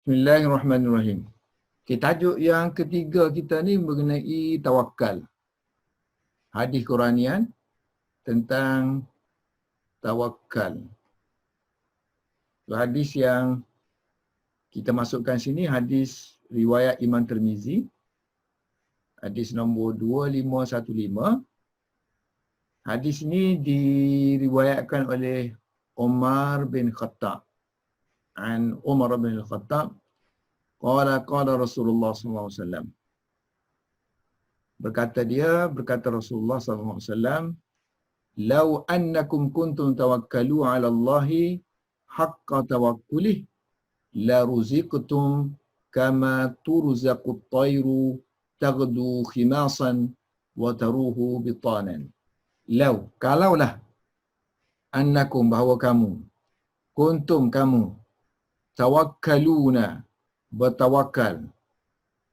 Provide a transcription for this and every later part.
Bismillahirrahmanirrahim. Okay, tajuk yang ketiga kita ni mengenai tawakal. Hadis Quranian tentang tawakal. So, hadis yang kita masukkan sini hadis riwayat Imam Tirmizi. Hadis nombor 2515. Hadis ini diriwayatkan oleh Umar bin Khattab. An Umar bin Khattab qala Rasulullah sallallahu alaihi wasallam. Berkata Rasulullah sallallahu alaihi wasallam, "Lau annakum kuntum tawakkalu 'ala Allahi haqqa tawakkulih la ruziqtum kama turzaqu at-tayru taghdu khimasan wa taruhu bitanan." Lau, kalaulah annakum, bahawa kamu, kuntum kamu, tawakkaluna, bertawakal,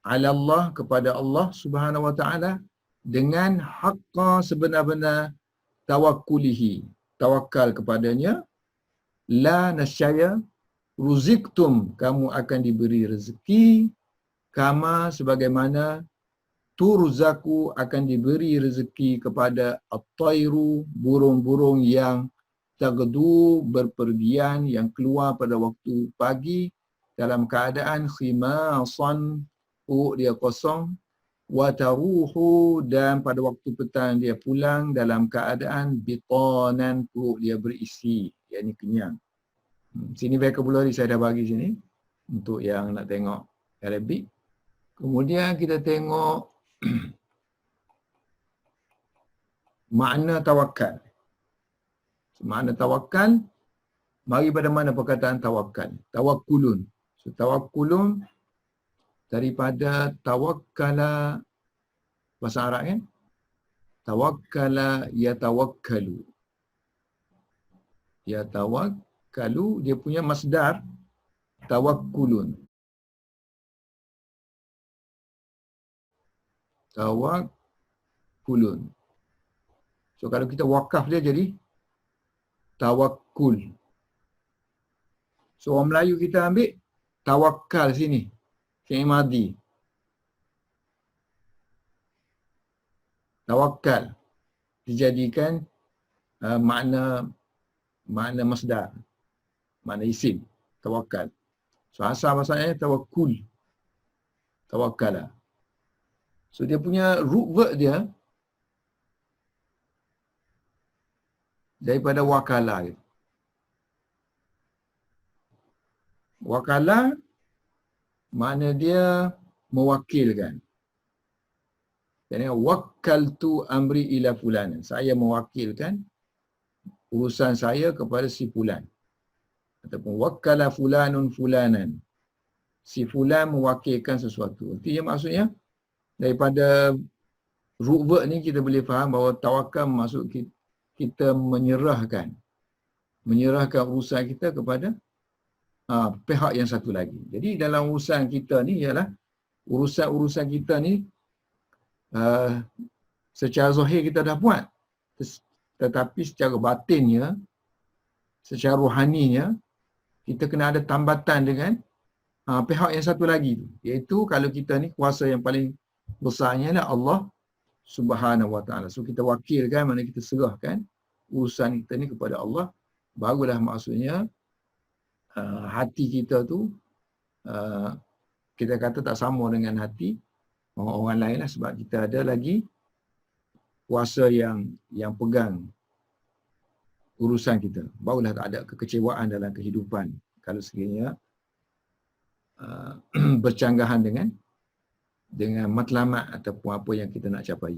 ala Allah, kepada Allah Subhanahu wa taala, dengan haqqa, sebenar-benar tawakkulihi, tawakal kepadanya, la nasyaya ruziktum, kamu akan diberi rezeki, kama, sebagaimana, turzaku, akan diberi rezeki kepada at-tayru, burung-burung yang tagdu, berpergian, yang keluar pada waktu pagi dalam keadaan khimasan, perut dia kosong, wa taruhu, dan pada waktu petang dia pulang dalam keadaan bitanan, perut dia berisi, yakni kenyang. Sini vocabulary saya dah bagi sini untuk yang nak tengok Arabic. Kemudian kita tengok makna tawakal. Makna tawakal, mari pada mana perkataan tawakal? Tawakkulun. So, tawakkulun daripada tawakkala, bahasa Arab kan? Tawakkala yatawakkalu. Yatawakkalu, dia punya masdar tawakkulun. Tawakkulun. So kalau kita wakaf dia jadi tawakkul. So orang Melayu kita ambil tawakal sini, fi'il madhi. Tawakal dijadikan makna masdar, makna isim, tawakal. So asal maksudnya tawakkul, tawakkala. So dia punya root word dia daripada wakala. Wakala makna dia mewakilkan. Jadi wakkaltu amri ila fulan. Saya mewakilkan urusan saya kepada si fulan. Ataupun wakkala fulanun fulanan. Si fulan mewakilkan sesuatu. Artinya maksudnya daripada root word ni kita boleh faham bahawa tawakal maksud kita menyerahkan urusan kita kepada pihak yang satu lagi. Jadi dalam urusan kita ni ialah urusan kita ni secara zahir kita dah buat, tetapi secara batinnya, secara rohaninya, kita kena ada tambatan dengan pihak yang satu lagi tu, iaitu kalau kita ni kuasa yang paling besarnya adalah Allah Subhanahu wa taala. So kita wakilkan, mana kita serahkan urusan kita ni kepada Allah, barulah maksudnya hati kita tu kita kata tak sama dengan hati orang lain lah, sebab kita ada lagi kuasa yang pegang urusan kita. Barulah tak ada kekecewaan dalam kehidupan kalau sekiranya bercanggahan dengan matlamat ataupun apa yang kita nak capai.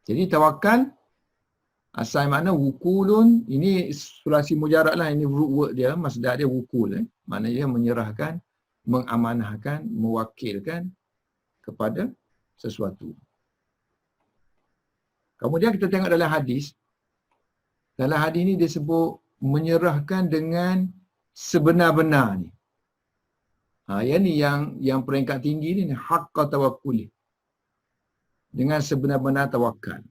Jadi tawakal asal makna wukulun, ini sulasi mujarad lah, ini root word dia, masdar dia wukul. Maknanya menyerahkan, mengamanahkan, mewakilkan kepada sesuatu. Kemudian kita tengok dalam hadis. Dalam hadis ni dia sebut menyerahkan dengan sebenar-benar ni. Yang ni yang peringkat tinggi ni, haqqa tawakkuli. Dengan sebenar-benar tawakal.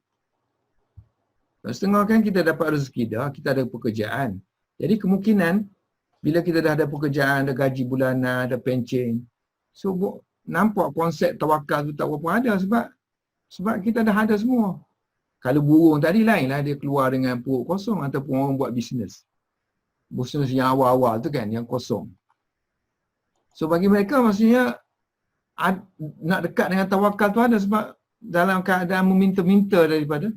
Setengah kan kita dapat rezeki dah, kita ada pekerjaan. Jadi kemungkinan Bila kita dah ada pekerjaan, ada gaji bulanan, ada pencen. So nampak konsep tawakal tu tak berapa ada sebab kita dah ada semua. Kalau burung tadi lain lah, dia keluar dengan perut kosong ataupun orang buat bisnes. Bisnes yang awal-awal tu kan, yang kosong. So bagi mereka maksudnya nak dekat dengan tawakal tu ada sebab dalam keadaan meminta-minta daripada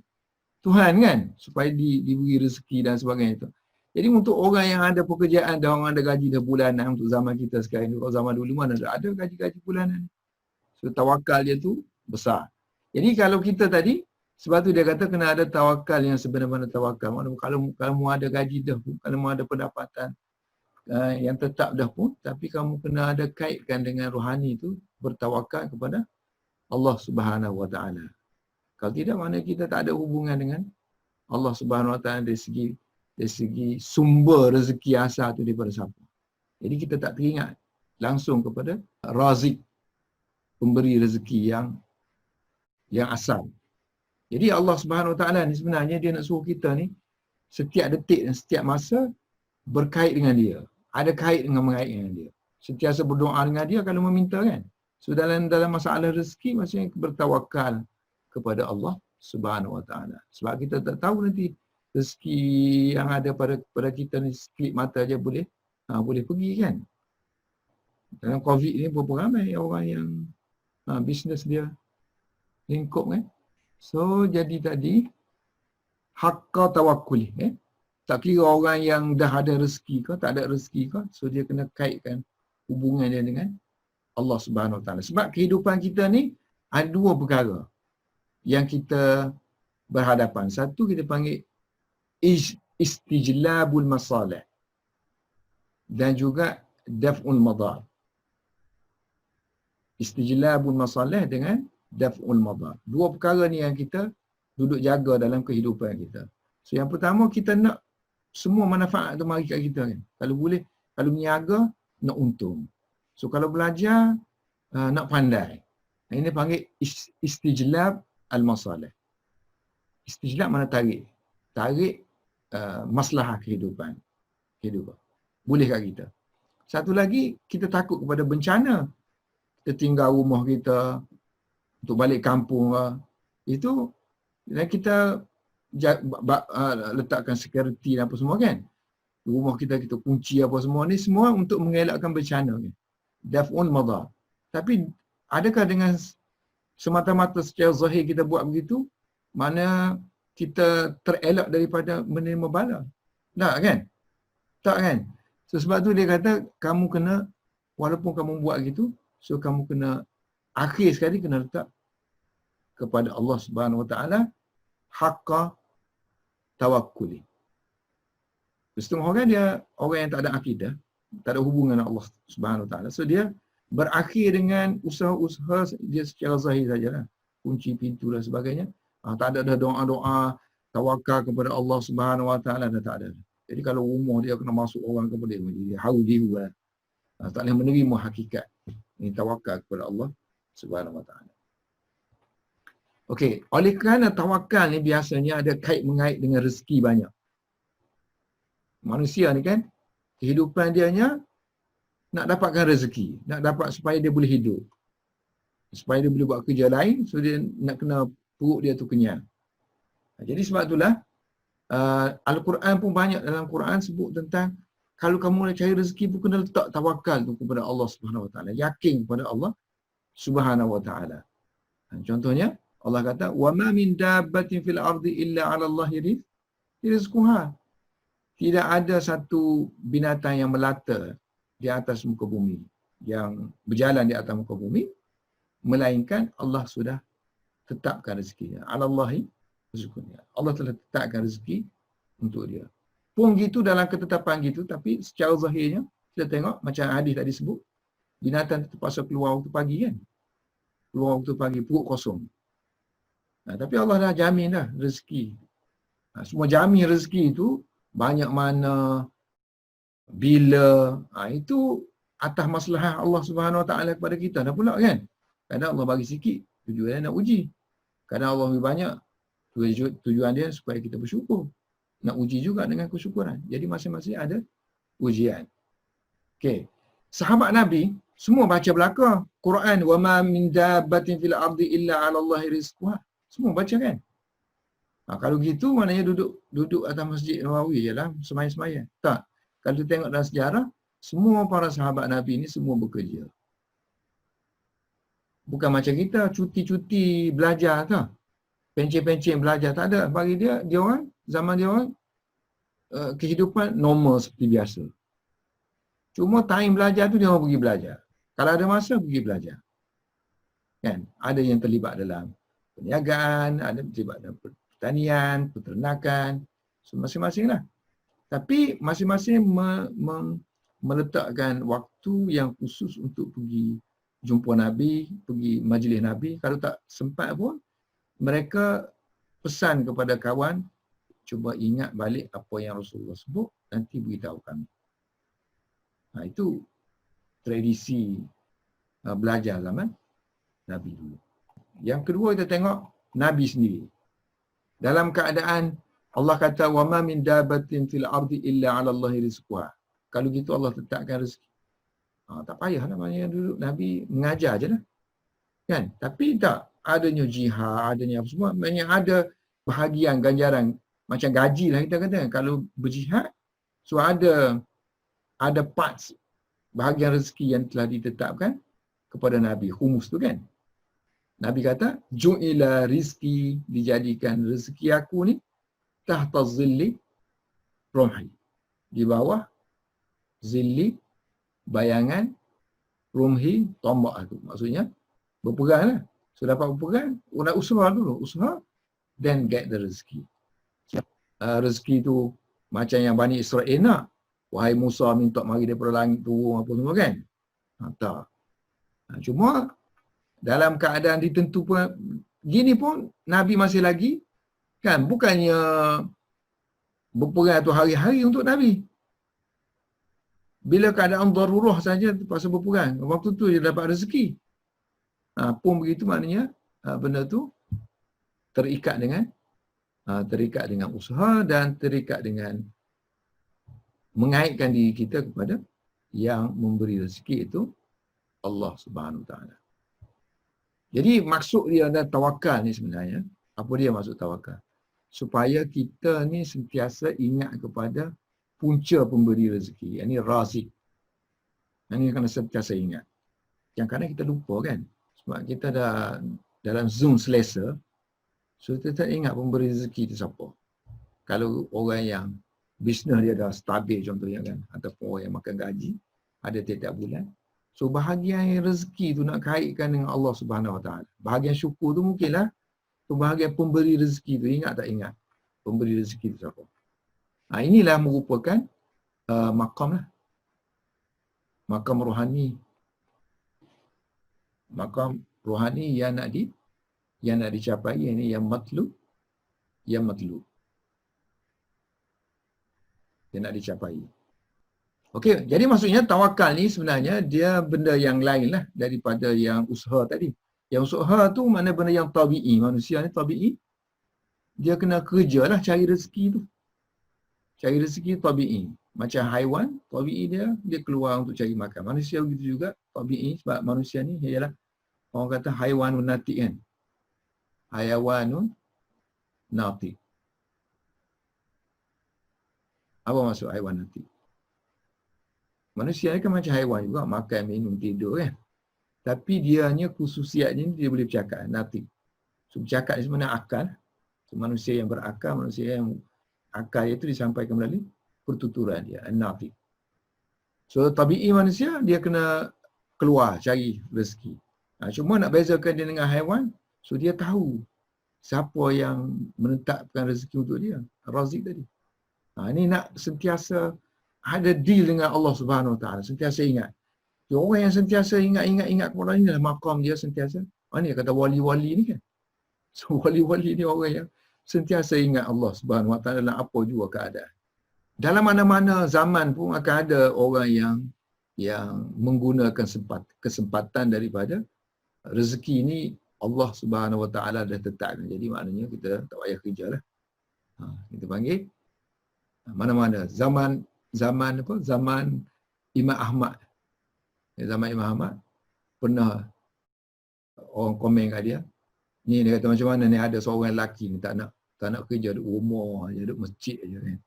Tuhan kan, supaya diberi rezeki dan sebagainya tu. Jadi untuk orang yang ada pekerjaan dan orang ada gaji dah bulanan untuk zaman kita sekarang, kalau zaman dulu mana ada gaji-gaji bulanan. So tawakal dia tu besar. Jadi kalau kita tadi, sebab tu dia kata kena ada tawakal yang sebenar-benar tawakal. Kalau kamu ada gaji dah pun, kalau kamu ada pendapatan yang tetap dah pun, tapi kamu kena ada kaitkan dengan rohani tu, bertawakal kepada Allah Subhanahu Wa Taala. Kalau tidak, mana kita tak ada hubungan dengan Allah Subhanahu Wa Taala dari segi sumber rezeki asal tu daripada siapa. Jadi kita tak teringat langsung kepada Razik, pemberi rezeki yang asal. Jadi Allah Subhanahu Wa Taala ni sebenarnya dia nak suruh kita ni setiap detik dan setiap masa berkait dengan dia. Ada kait dengan mengait dengan dia. Sentiasa berdoa dengan dia kalau meminta kan. So dalam masalah rezeki maksudnya bertawakal kepada Allah Subhanahu Wa Taala. Sebab kita tak tahu nanti rezeki yang ada pada kita ni sekelip mata aja boleh pergi kan. Dalam COVID ni berapa ramai orang yang bisnes dia lingkup kan. So jadi tadi haqqa tawakkul tak kira orang yang dah ada rezeki ke tak ada rezeki ke, so dia kena kaitkan hubungan dia dengan Allah Subhanahu Wa Taala. Sebab kehidupan kita ni ada dua perkara yang kita berhadapan. Satu kita panggil istijlabul masalih dan juga daf'ul madar. Istijlabul masalih dengan daf'ul madar. Dua perkara ni yang kita duduk jaga dalam kehidupan kita. So yang pertama kita nak semua manfaat tu mari kat kita kan. Kalau boleh, kalau berniaga nak untung. So kalau belajar nak pandai. Ini panggil istijlab al-masalih. Istijlab mana tarik. Tarik maslahah kehidupan. Boleh kat kita. Satu lagi, kita takut kepada bencana. Kita tinggal rumah kita untuk balik kampung. Itu dan kita letakkan security dan apa semua kan. Rumah kita kunci apa semua ni semua untuk mengelakkan bencana ni. Daf'un madar. Tapi adakah dengan semata-mata secara zahir kita buat begitu, mana kita terelak daripada menerima bala? Tak kan? Tak kan? So, sebab tu dia kata kamu kena, walaupun kamu buat gitu, so kamu kena akhir sekali kena letak kepada Allah Subhanahu Wa Taala haqqa tawakkuli. Setengah orang dia orang yang tak ada akidah, tak ada hubungan dengan Allah Subhanahu Wa Taala. So dia berakhir dengan usaha-usaha dia secara zahir sajalah. Kunci pintu dan sebagainya. Tak ada dah doa-doa tawakal kepada Allah Subhanahu Wa Taala, dah tak ada. Jadi kalau rumah dia kena masuk orang kepada dia haru diri lah. Tak boleh menerima hakikat ini tawakal kepada Allah Subhanahu Wa Taala. Okey, oleh kerana tawakal ni biasanya ada kait mengait dengan rezeki banyak. Manusia ni kan, kehidupan dianya nak dapatkan rezeki, nak dapat supaya dia boleh hidup. Supaya dia boleh buat kerja lain, so dia nak kena perut dia tu kenyang. Jadi sebab itulah Al-Quran pun banyak dalam Quran sebut tentang kalau kamu nak cari rezeki pun kena letak tawakal tu kepada Allah Subhanahu Wa Taala, yakin kepada Allah Subhanahu Wa Taala. Contohnya Allah kata wa ma min dabbatin fil ardi illa 'ala Allahi rizquha. Tidak ada satu binatang yang melata di atas muka bumi, yang berjalan di atas muka bumi, melainkan Allah sudah tetapkan rezekinya. 'Ala Allahi rizquha. Allah telah tetapkan rezeki untuk dia. Pun gitu dalam ketetapan gitu, tapi secara zahirnya kita tengok macam hadis tadi sebut, binatang terpaksa keluar waktu pagi kan. Keluar waktu pagi, perut kosong. Tapi Allah dah jamin dah rezeki. Semua jamin rezeki itu banyak mana, bila, itu atas maslahah Allah Subhanahu Wa Taala kepada kita dah pula kan. Kadang Allah bagi sikit, tujuan nak uji. Kadang Allah bagi banyak, tujuan dia supaya kita bersyukur. Nak uji juga dengan kesyukuran. Jadi masing-masing ada ujian. Okey. Sahabat Nabi semua baca belaka Quran, wa ma min dabbatin fil ardi illa 'ala Allahi rizquha. Semua baca kan? Kalau gitu maknanya duduk atas Masjid Nawawi jelah semaya-semaya. Tak. Kalau tengok dalam sejarah, semua para sahabat Nabi ni semua bekerja. Bukan macam kita cuti-cuti belajar tau. Pencen-pencen belajar tak ada. Bagi dia orang zaman dia orang kehidupan normal seperti biasa. Cuma time belajar tu dia orang pergi belajar. Kalau ada masa pergi belajar. Kan? Ada yang terlibat dalam perniagaan, ada yang terlibat dalam pertanian, peternakan, so, masing-masing lah. Tapi masing-masing meletakkan waktu yang khusus untuk pergi jumpa Nabi, pergi majlis Nabi. Kalau tak sempat pun, mereka pesan kepada kawan, cuba ingat balik apa yang Rasulullah sebut, nanti beritahu kami. Itu tradisi belajar zaman Nabi dulu. Yang kedua kita tengok Nabi sendiri. Dalam keadaan Allah kata wa ma min dabbatin fil ardi illa 'ala Allahi rizquha. Kalau gitu Allah tetapkan rezeki. Tak payahlah maknanya dulu Nabi mengajar je lah. Kan? Tapi tak adanya jihad, adanya apa semua, maknanya ada bahagian ganjaran macam gaji lah kita kata. Kalau berjihad, so ada parts bahagian rezeki yang telah ditetapkan kepada Nabi, khumus tu kan. Nabi kata, ju'ila rizki, dijadikan rezeki aku ni tahta zilli rumhi. Di bawah zilli, bayangan, rumhi, tombak aku. Maksudnya, berpegang lah. So dapat berpegang, nak usaha dulu. Usaha, then get the rezeki. Rezeki tu macam yang Bani Israel nak. Wahai Musa minta mari daripada langit turun apa semua kan. Tak. Cuma dalam keadaan ditentu pun, gini pun Nabi masih lagi kan, bukannya berperang tu hari-hari untuk Nabi. Bila keadaan darurah saja terpaksa berperang, waktu tu dia dapat rezeki. Pun begitu maknanya benda tu terikat dengan usaha dan terikat dengan mengaitkan diri kita kepada yang memberi rezeki itu Allah Subhanahu Wa Taala. Jadi maksud dia ada tawakal ni sebenarnya, apa dia maksud tawakal? Supaya kita ni sentiasa ingat kepada punca pemberi rezeki, yang ni Razik. Yang ni kena sentiasa ingat. Yang kadang kita lupa kan, sebab kita dah dalam zone selesa, so kita tak ingat pemberi rezeki itu siapa. Kalau orang yang bisnes dia dah stabil contohnya kan, ataupun orang yang makan gaji, ada tiap-tiap bulan, so bahagian rezeki tu nak kaitkan dengan Allah Subhanahu Wa Taala. Bahagian syukur tu mungkinlah. So bahagian pemberi rezeki tu ingat tak ingat pemberi rezeki tu siapa. Inilah merupakan maqam lah. Maqam rohani. Maqam rohani yang nak dicapai, ini yang matlub. Yang nak dicapai. Okey, jadi maksudnya tawakal ni sebenarnya dia benda yang lain lah daripada yang usaha tadi. Yang usaha tu mana benda yang tabi'i. Manusia ni tabi'i. Dia kena kerja lah cari rezeki tu. Cari rezeki tabi'i. Macam haiwan, tabi'i dia keluar untuk cari makan. Manusia begitu juga, tabi'i. Sebab manusia ni ialah orang kata haiwanun natik kan. Haiwanun natik. Apa maksud haiwan natik? Manusia ni kan macam haiwan juga, makan, minum, tidur kan. Tapi dianya khususiatnya dia boleh bercakap, natik. So bercakap ni sebenarnya akal. So, manusia yang berakal, manusia yang akal itu disampaikan melalui pertuturan dia, natik. So tabi'i manusia, dia kena keluar cari rezeki. Cuma nak bezakan dia dengan haiwan, so dia tahu siapa yang menetapkan rezeki untuk dia. Razik tadi. Ini nak sentiasa ada deal dengan Allah Subhanahu Wa Taala, sentiasa ingat. Orang yang sentiasa ingat kepada ini adalah maqam dia sentiasa. Ni kata wali-wali ni kan. So wali-wali ni orang yang sentiasa ingat Allah Subhanahu Wa Taala dalam apa juga keadaan. Dalam mana-mana zaman pun akan ada orang yang menggunakan kesempatan daripada rezeki ini Allah Subhanahu Wa Taala dah tetapkan. Jadi maknanya kita tak payah kerjalah. Kita panggil mana-mana zaman Imam Ahmad. Zaman Imam Ahmad, pernah orang komen kat dia, ni dia kata macam mana ni ada seorang lelaki ni tak nak kerja, duduk rumah je, duduk masjid je kan.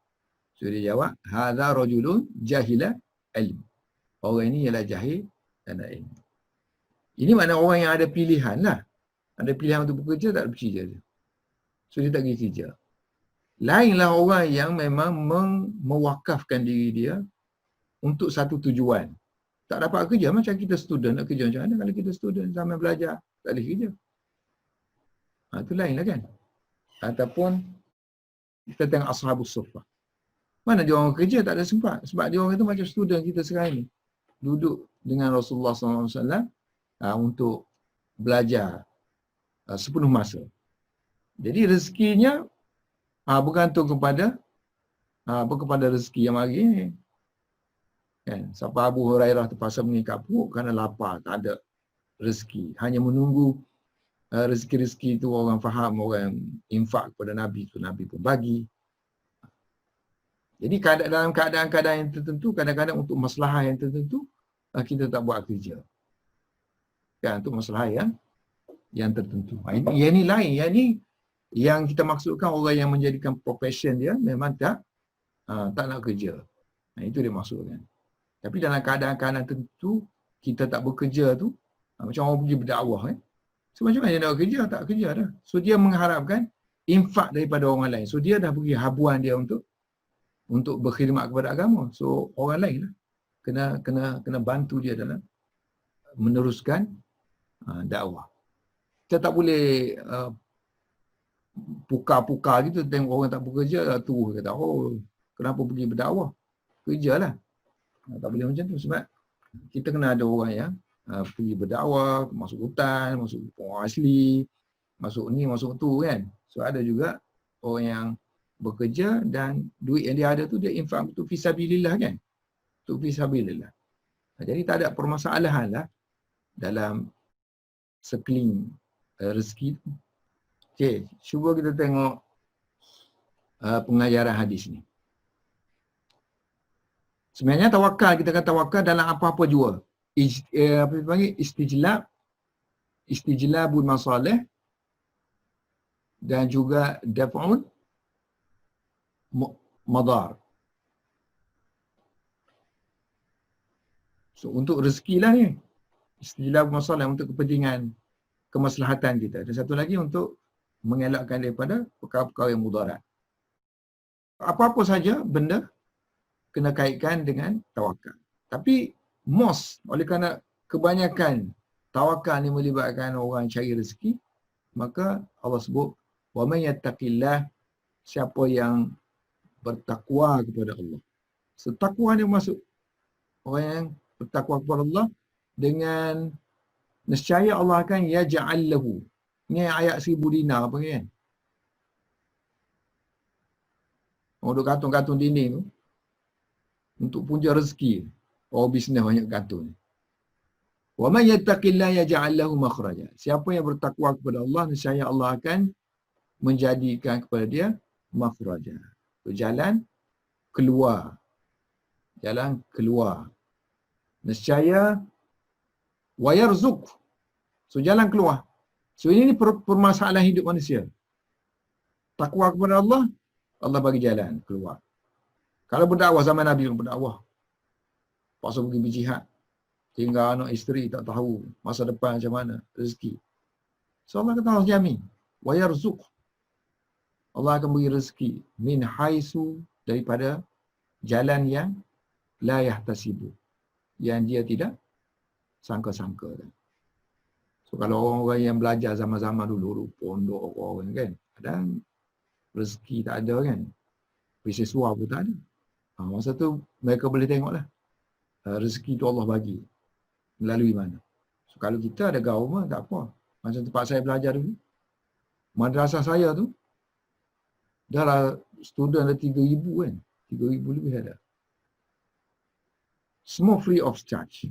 So dia jawab, hadza rajulun jahila ilm. Orang ini ialah jahil dan tak ilmu. Ini makna orang yang ada pilihan lah. Ada pilihan untuk bekerja, tak bekerja dia. So dia tak pergi kerja. Lainlah orang yang memang mewakafkan diri dia untuk satu tujuan. Tak dapat kerja, macam kita student nak kerja macam mana kalau kita student sambil belajar, tak boleh kerja. Itu lainlah kan. Ataupun kita tengok Ashabus Suffah. Mana dia orang kerja tak ada sempat. Sebab dia orang itu macam student kita sekarang ni. Duduk dengan Rasulullah SAW untuk belajar sepenuh masa. Jadi rezekinya bergantung kepada rezeki yang mari ni. Kan? Sampai Abu Hurairah terpaksa mengikat perut kerana lapar, tak ada rezeki. Hanya menunggu rezeki-rezeki itu orang faham, orang infak kepada Nabi tu, Nabi pun bagi. Jadi dalam keadaan-keadaan yang tertentu, kadang-kadang untuk masalah yang tertentu, kita tak buat kerja. Kan, untuk masalah yang tertentu. Yang ni lain, yang kita maksudkan orang yang menjadikan profession dia memang tak nak kerja. Itu dia maksudkan. Tapi dalam keadaan-keadaan tertentu, kita tak bekerja tu, macam orang pergi berdakwah kan. So macam mana dia nak kerja? Tak kerja dah. So dia mengharapkan infak daripada orang lain. So dia dah beri habuan dia untuk berkhidmat kepada agama. So orang lain lah kena bantu dia dalam meneruskan dakwah. Kita tak boleh pukar-pukar gitu, tengok orang tak bekerja, terus kata, oh kenapa pergi berdakwah? Kerjalah. Tak boleh macam tu sebab kita kena ada orang yang pergi berdakwah, masuk hutan, masuk orang asli, masuk ni, masuk tu kan. So ada juga orang yang bekerja dan duit yang dia ada tu dia infak untuk fisabilillah kan. Untuk fisabilillah. Jadi tak ada permasalahan lah dalam sekeliling rezeki tu. Okey, cuba kita tengok pengajaran hadis ni. Sebenarnya tawakal, kita kata tawakal dalam apa-apa jua. Apa dipanggil? Istijlabul masalih dan juga daf'ul madar. So untuk rezeki lah ni. Istijlabul masalih untuk kepentingan kemaslahatan kita. Dan satu lagi untuk mengelakkan daripada perkara-perkara yang mudarat. Apa-apa saja benda kena kaitkan dengan tawakal. Tapi oleh kerana kebanyakan tawakal ni melibatkan orang cari rezeki, maka Allah sebut wa may yattaqillah, siapa yang bertakwa kepada Allah. So takwa ni masuk orang yang bertakwa kepada Allah dengan nescaya Allah akan yaj'al lahu. Ni ayat 1000 dinar apa kan? Orang duk gantung-gantung dinding tu untuk punca rezeki. Orang bisnes banyak gantung. Wa man yattaqillaha yaj'al lahu makhraja. Siapa yang bertakwa kepada Allah, nescaya Allah akan menjadikan kepada dia makhraja. Jalan keluar. Jalan keluar. Nescaya wa yarzuq. So jalan keluar. So ini permasalahan hidup manusia. Takwa kepada Allah, Allah bagi jalan keluar. Kalau berdakwah zaman Nabi berdakwah, paksa pergi berjihad, tinggal anak isteri tak tahu masa depan macam mana, rezeki. So Allah kata Allah jamin. Wa yarzuq. Allah akan beri rezeki min haisu, daripada jalan yang la yahtasibu, yang dia tidak sangka-sangka. So kalau orang-orang yang belajar zaman-zaman dulu, pondok orang kan, kadang rezeki tak ada kan, beasiswa pun tak ada. Masa tu mereka boleh tengoklah rezeki tu Allah bagi melalui mana. So kalau kita ada government tak apa. Macam tempat saya belajar dulu, madrasah saya tu dah lah student ada 3,000 kan, 3,000 lebih ada. Semua free of charge.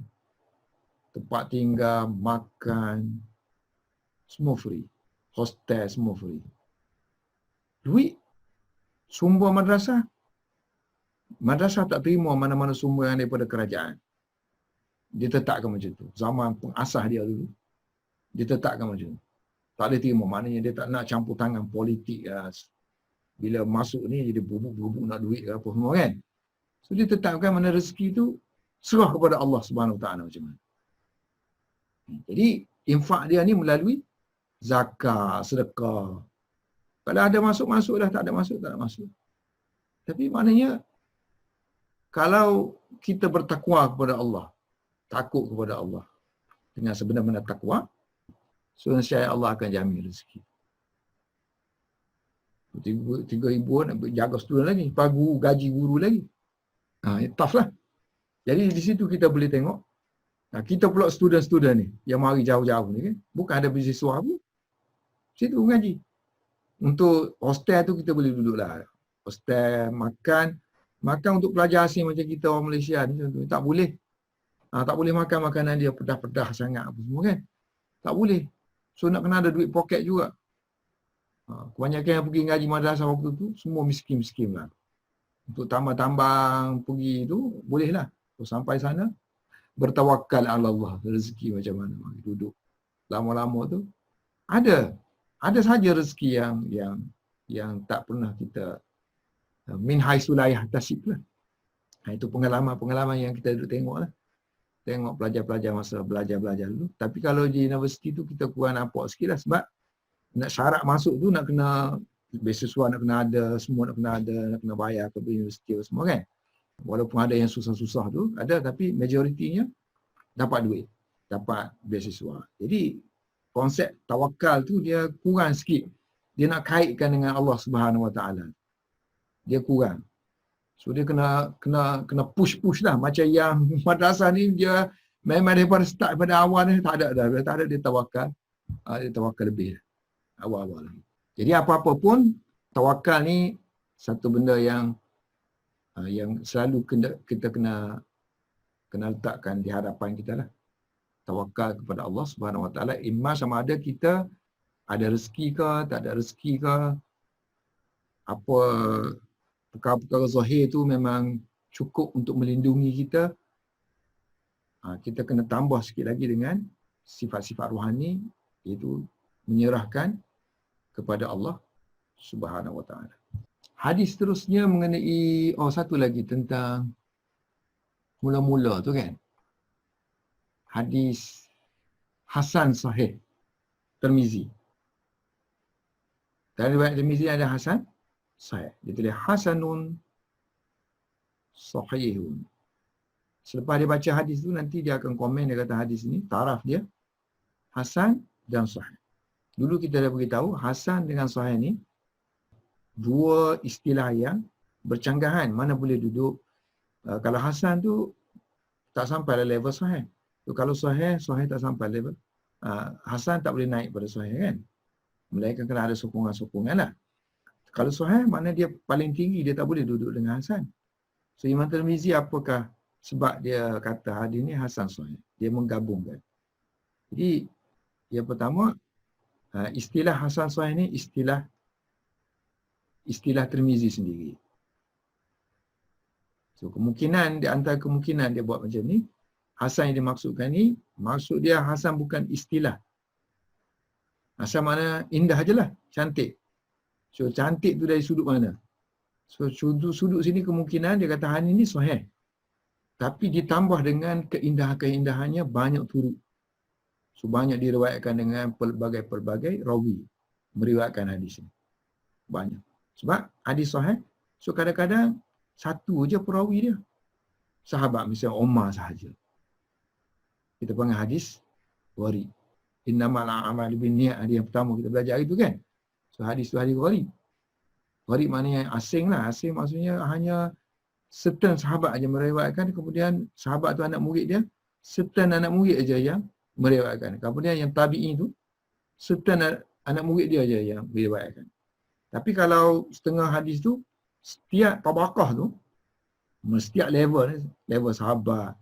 Tempat tinggal, makan, semua free. Hostel semua free. Duit sumber madrasah tak terima mana-mana sumber yang daripada kerajaan. Dia tetapkan macam tu. Zaman pengasas dia dulu, dia tetapkan macam tu. Tak boleh terima. Maknanya dia tak nak campur tangan politik. Bila masuk ni, dia bubuk-bubuk nak duit ke apa semua kan. So dia tetapkan mana rezeki tu serah kepada Allah Subhanahu Wa Taala macam mana. Jadi infak dia ni melalui zakat, sedekah. Kalau ada masuk-masuk dah, tak ada masuk, tak ada masuk. Tapi maknanya kalau kita bertakwa kepada Allah, takut kepada Allah dengan sebenar-benar takwa, so nescaya Allah akan jamin rezeki. 3,000 nak jaga student lagi, pagu gaji guru lagi. Tough lah. Jadi di situ kita boleh tengok, kita pula student-student ni yang mari jauh-jauh ni kan, bukan ada beasiswa pun. Situ mengaji. Untuk hostel tu kita boleh duduk lah. Hostel, makan untuk pelajar asing macam kita orang Malaysia ni contoh. Tak boleh. Tak boleh makan makanan dia pedas-pedas sangat apa semua kan. Tak boleh. So nak kena ada duit poket juga. Kebanyakan yang pergi ngaji madrasah waktu tu semua miskin-miskin lah. Untuk tambang-tambang pergi tu boleh lah. So, sampai sana bertawakal ala Allah, rezeki macam mana duduk lama-lama tu ada saja rezeki yang tak pernah kita min haitsu la yahtasib lah. Itu pengalaman yang kita duduk tengok lah. Tengok pelajar-pelajar masa belajar dulu. Tapi kalau di universiti tu kita kurang nampak sikit lah sebab nak syarat masuk tu nak kena beasiswa, nak kena ada, semua nak kena ada, nak kena bayar ke universiti semua kan. Walaupun ada yang susah-susah tu, ada tapi majoritinya dapat duit, dapat beasiswa. Jadi konsep tawakal tu dia kurang sikit. Dia nak kaitkan dengan Allah Subhanahu Wa Taala. Dia kurang. So dia kena push lah. Macam yang madrasah ni dia memang daripada start pada awal ni tak ada dah. Tak ada dia tawakal. Dia tawakal lebih awal-awal. Jadi apa-apa pun tawakal ni satu benda yang selalu kita kena letakkan di hadapan kita lah. Tawakal kepada Allah Subhanahu Wa Taala. Imma sama ada kita ada rezeki ke, tak ada rezeki ke, apa perkara-perkara zahir tu memang cukup untuk melindungi kita. Kita kena tambah sikit lagi dengan sifat-sifat rohani, iaitu menyerahkan kepada Allah Subhanahu Wa Taala. Hadis seterusnya mengenai satu lagi tentang mula-mula tu kan. Hadis Hasan Sahih Tirmizi. Dalam riwayat Tirmizi ada Hasan Sahih. Dia tulis Hasanun Sahihun. Selepas dia baca hadis tu nanti dia akan komen, dia kata hadis ni taraf dia Hasan dan Sahih. Dulu kita dah beritahu Hasan dengan Sahih ni dua istilah yang bercanggahan. Mana boleh duduk. Kalau Hasan tu tak sampai level Sahih. So, kalau Sahih tak sampai level. Hasan tak boleh naik pada Sahih kan. Melainkan kena ada sokongan-sokongan lah. Kalau Sahih makna dia paling tinggi, dia tak boleh duduk dengan Hasan. So Imam Tirmizi apakah sebab dia kata hadis ni Hasan Sahih? Dia menggabungkan. Jadi yang pertama, istilah Hasan Sahih ni istilah Tirmizi sendiri. So kemungkinan, di antara kemungkinan dia buat macam ni, Hasan yang dimaksudkan ni, maksud dia Hasan bukan istilah. Hasan makna indah je lah, cantik. So cantik tu dari sudut mana? So sudut sini kemungkinan dia kata hadis ni sahih. Tapi ditambah dengan keindahan-keindahannya banyak turut. So banyak diriwayatkan dengan pelbagai-pelbagai rawi meriwayatkan hadis ni. Banyak. Sebab hadis sahih, so kadang-kadang satu je perawi dia. Sahabat misalnya Umar sahaja. Kita panggil hadis gharib. Innamal a'malu binniyat, hadis yang pertama kita belajar itu kan. So hadis tu hadis gharib. Gharib maknanya asing lah. Asing maksudnya hanya certain sahabat aja meriwayatkan, kemudian sahabat tu anak murid dia, certain anak murid aja yang meriwayatkan. Kemudian yang tabi'in tu, certain anak murid dia aja yang meriwayatkan. Tapi kalau setengah hadis tu, setiap tabaqah tu, setiap level sahabat,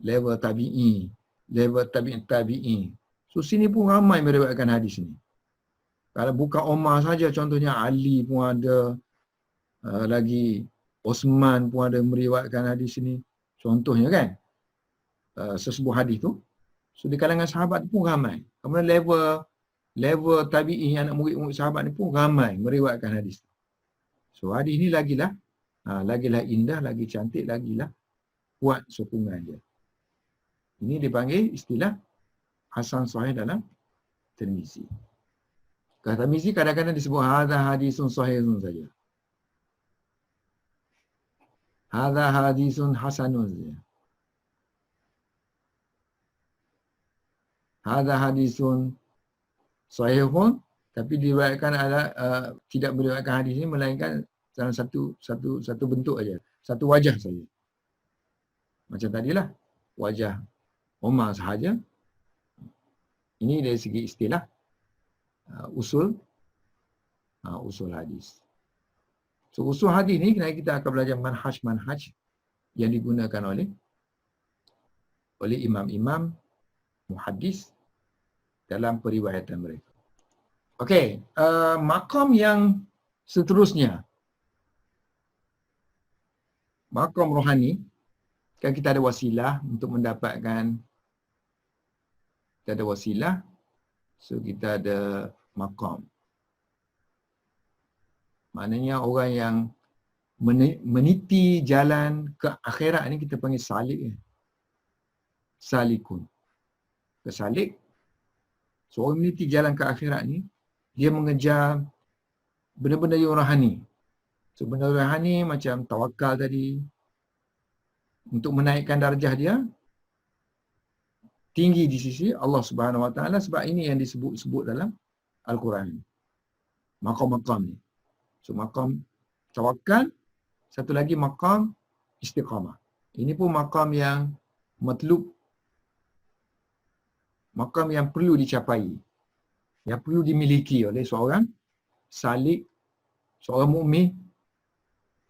level tabi'i, level tabi'in. So sini pun ramai meriwayatkan hadis ni. Kalau bukan Umar saja, contohnya Ali pun ada, lagi Osman pun ada meriwayatkan hadis ni. Contohnya kan. sesebuah hadis tu. So di kalangan sahabat pun ramai. Kemudian level tabi'in anak murid-murid sahabat ni pun ramai meriwayatkan hadis. So hadis ni lagilah indah, lagi cantik, lagilah kuat sokongan dia. Ini dipanggil istilah hasan sahih dalam Tirmizi. Kalau Tirmizi kadang-kadang disebut hadza hadisun sahihun saja. Hadza hadisun hasanun saja. Hadza hadisun sahihun, tapi diriwayatkan tidak meriwayatkan hadis ini melainkan dalam satu bentuk aja, satu wajah saja. Macam tadilah wajah Umar sahaja. Ini dari segi istilah usul hadis. So usul hadis ni kita akan belajar manhaj yang digunakan oleh imam-imam muhaddis dalam periwayatan mereka. Okey, maqam yang seterusnya, maqam rohani, kan kita ada wasilah untuk mendapatkan, kita ada wasilah, so kita ada maqam. Maknanya orang yang meniti jalan ke akhirat ni kita panggil salik. Salikun. Kesalik. So orang meniti jalan ke akhirat ni, dia mengejar benda-benda yang rohani. So benda rohani macam tawakal tadi, untuk menaikkan darjah dia tinggi di sisi Allah Subhanahu Wa Taala, sebab ini yang disebut dalam Al-Quran. Maqam-maqam ni. So maqam tawakal, satu lagi maqam istiqamah. Ini pun maqam yang matlub, maqam yang perlu dicapai, yang perlu dimiliki oleh seorang salik, seorang mukmin.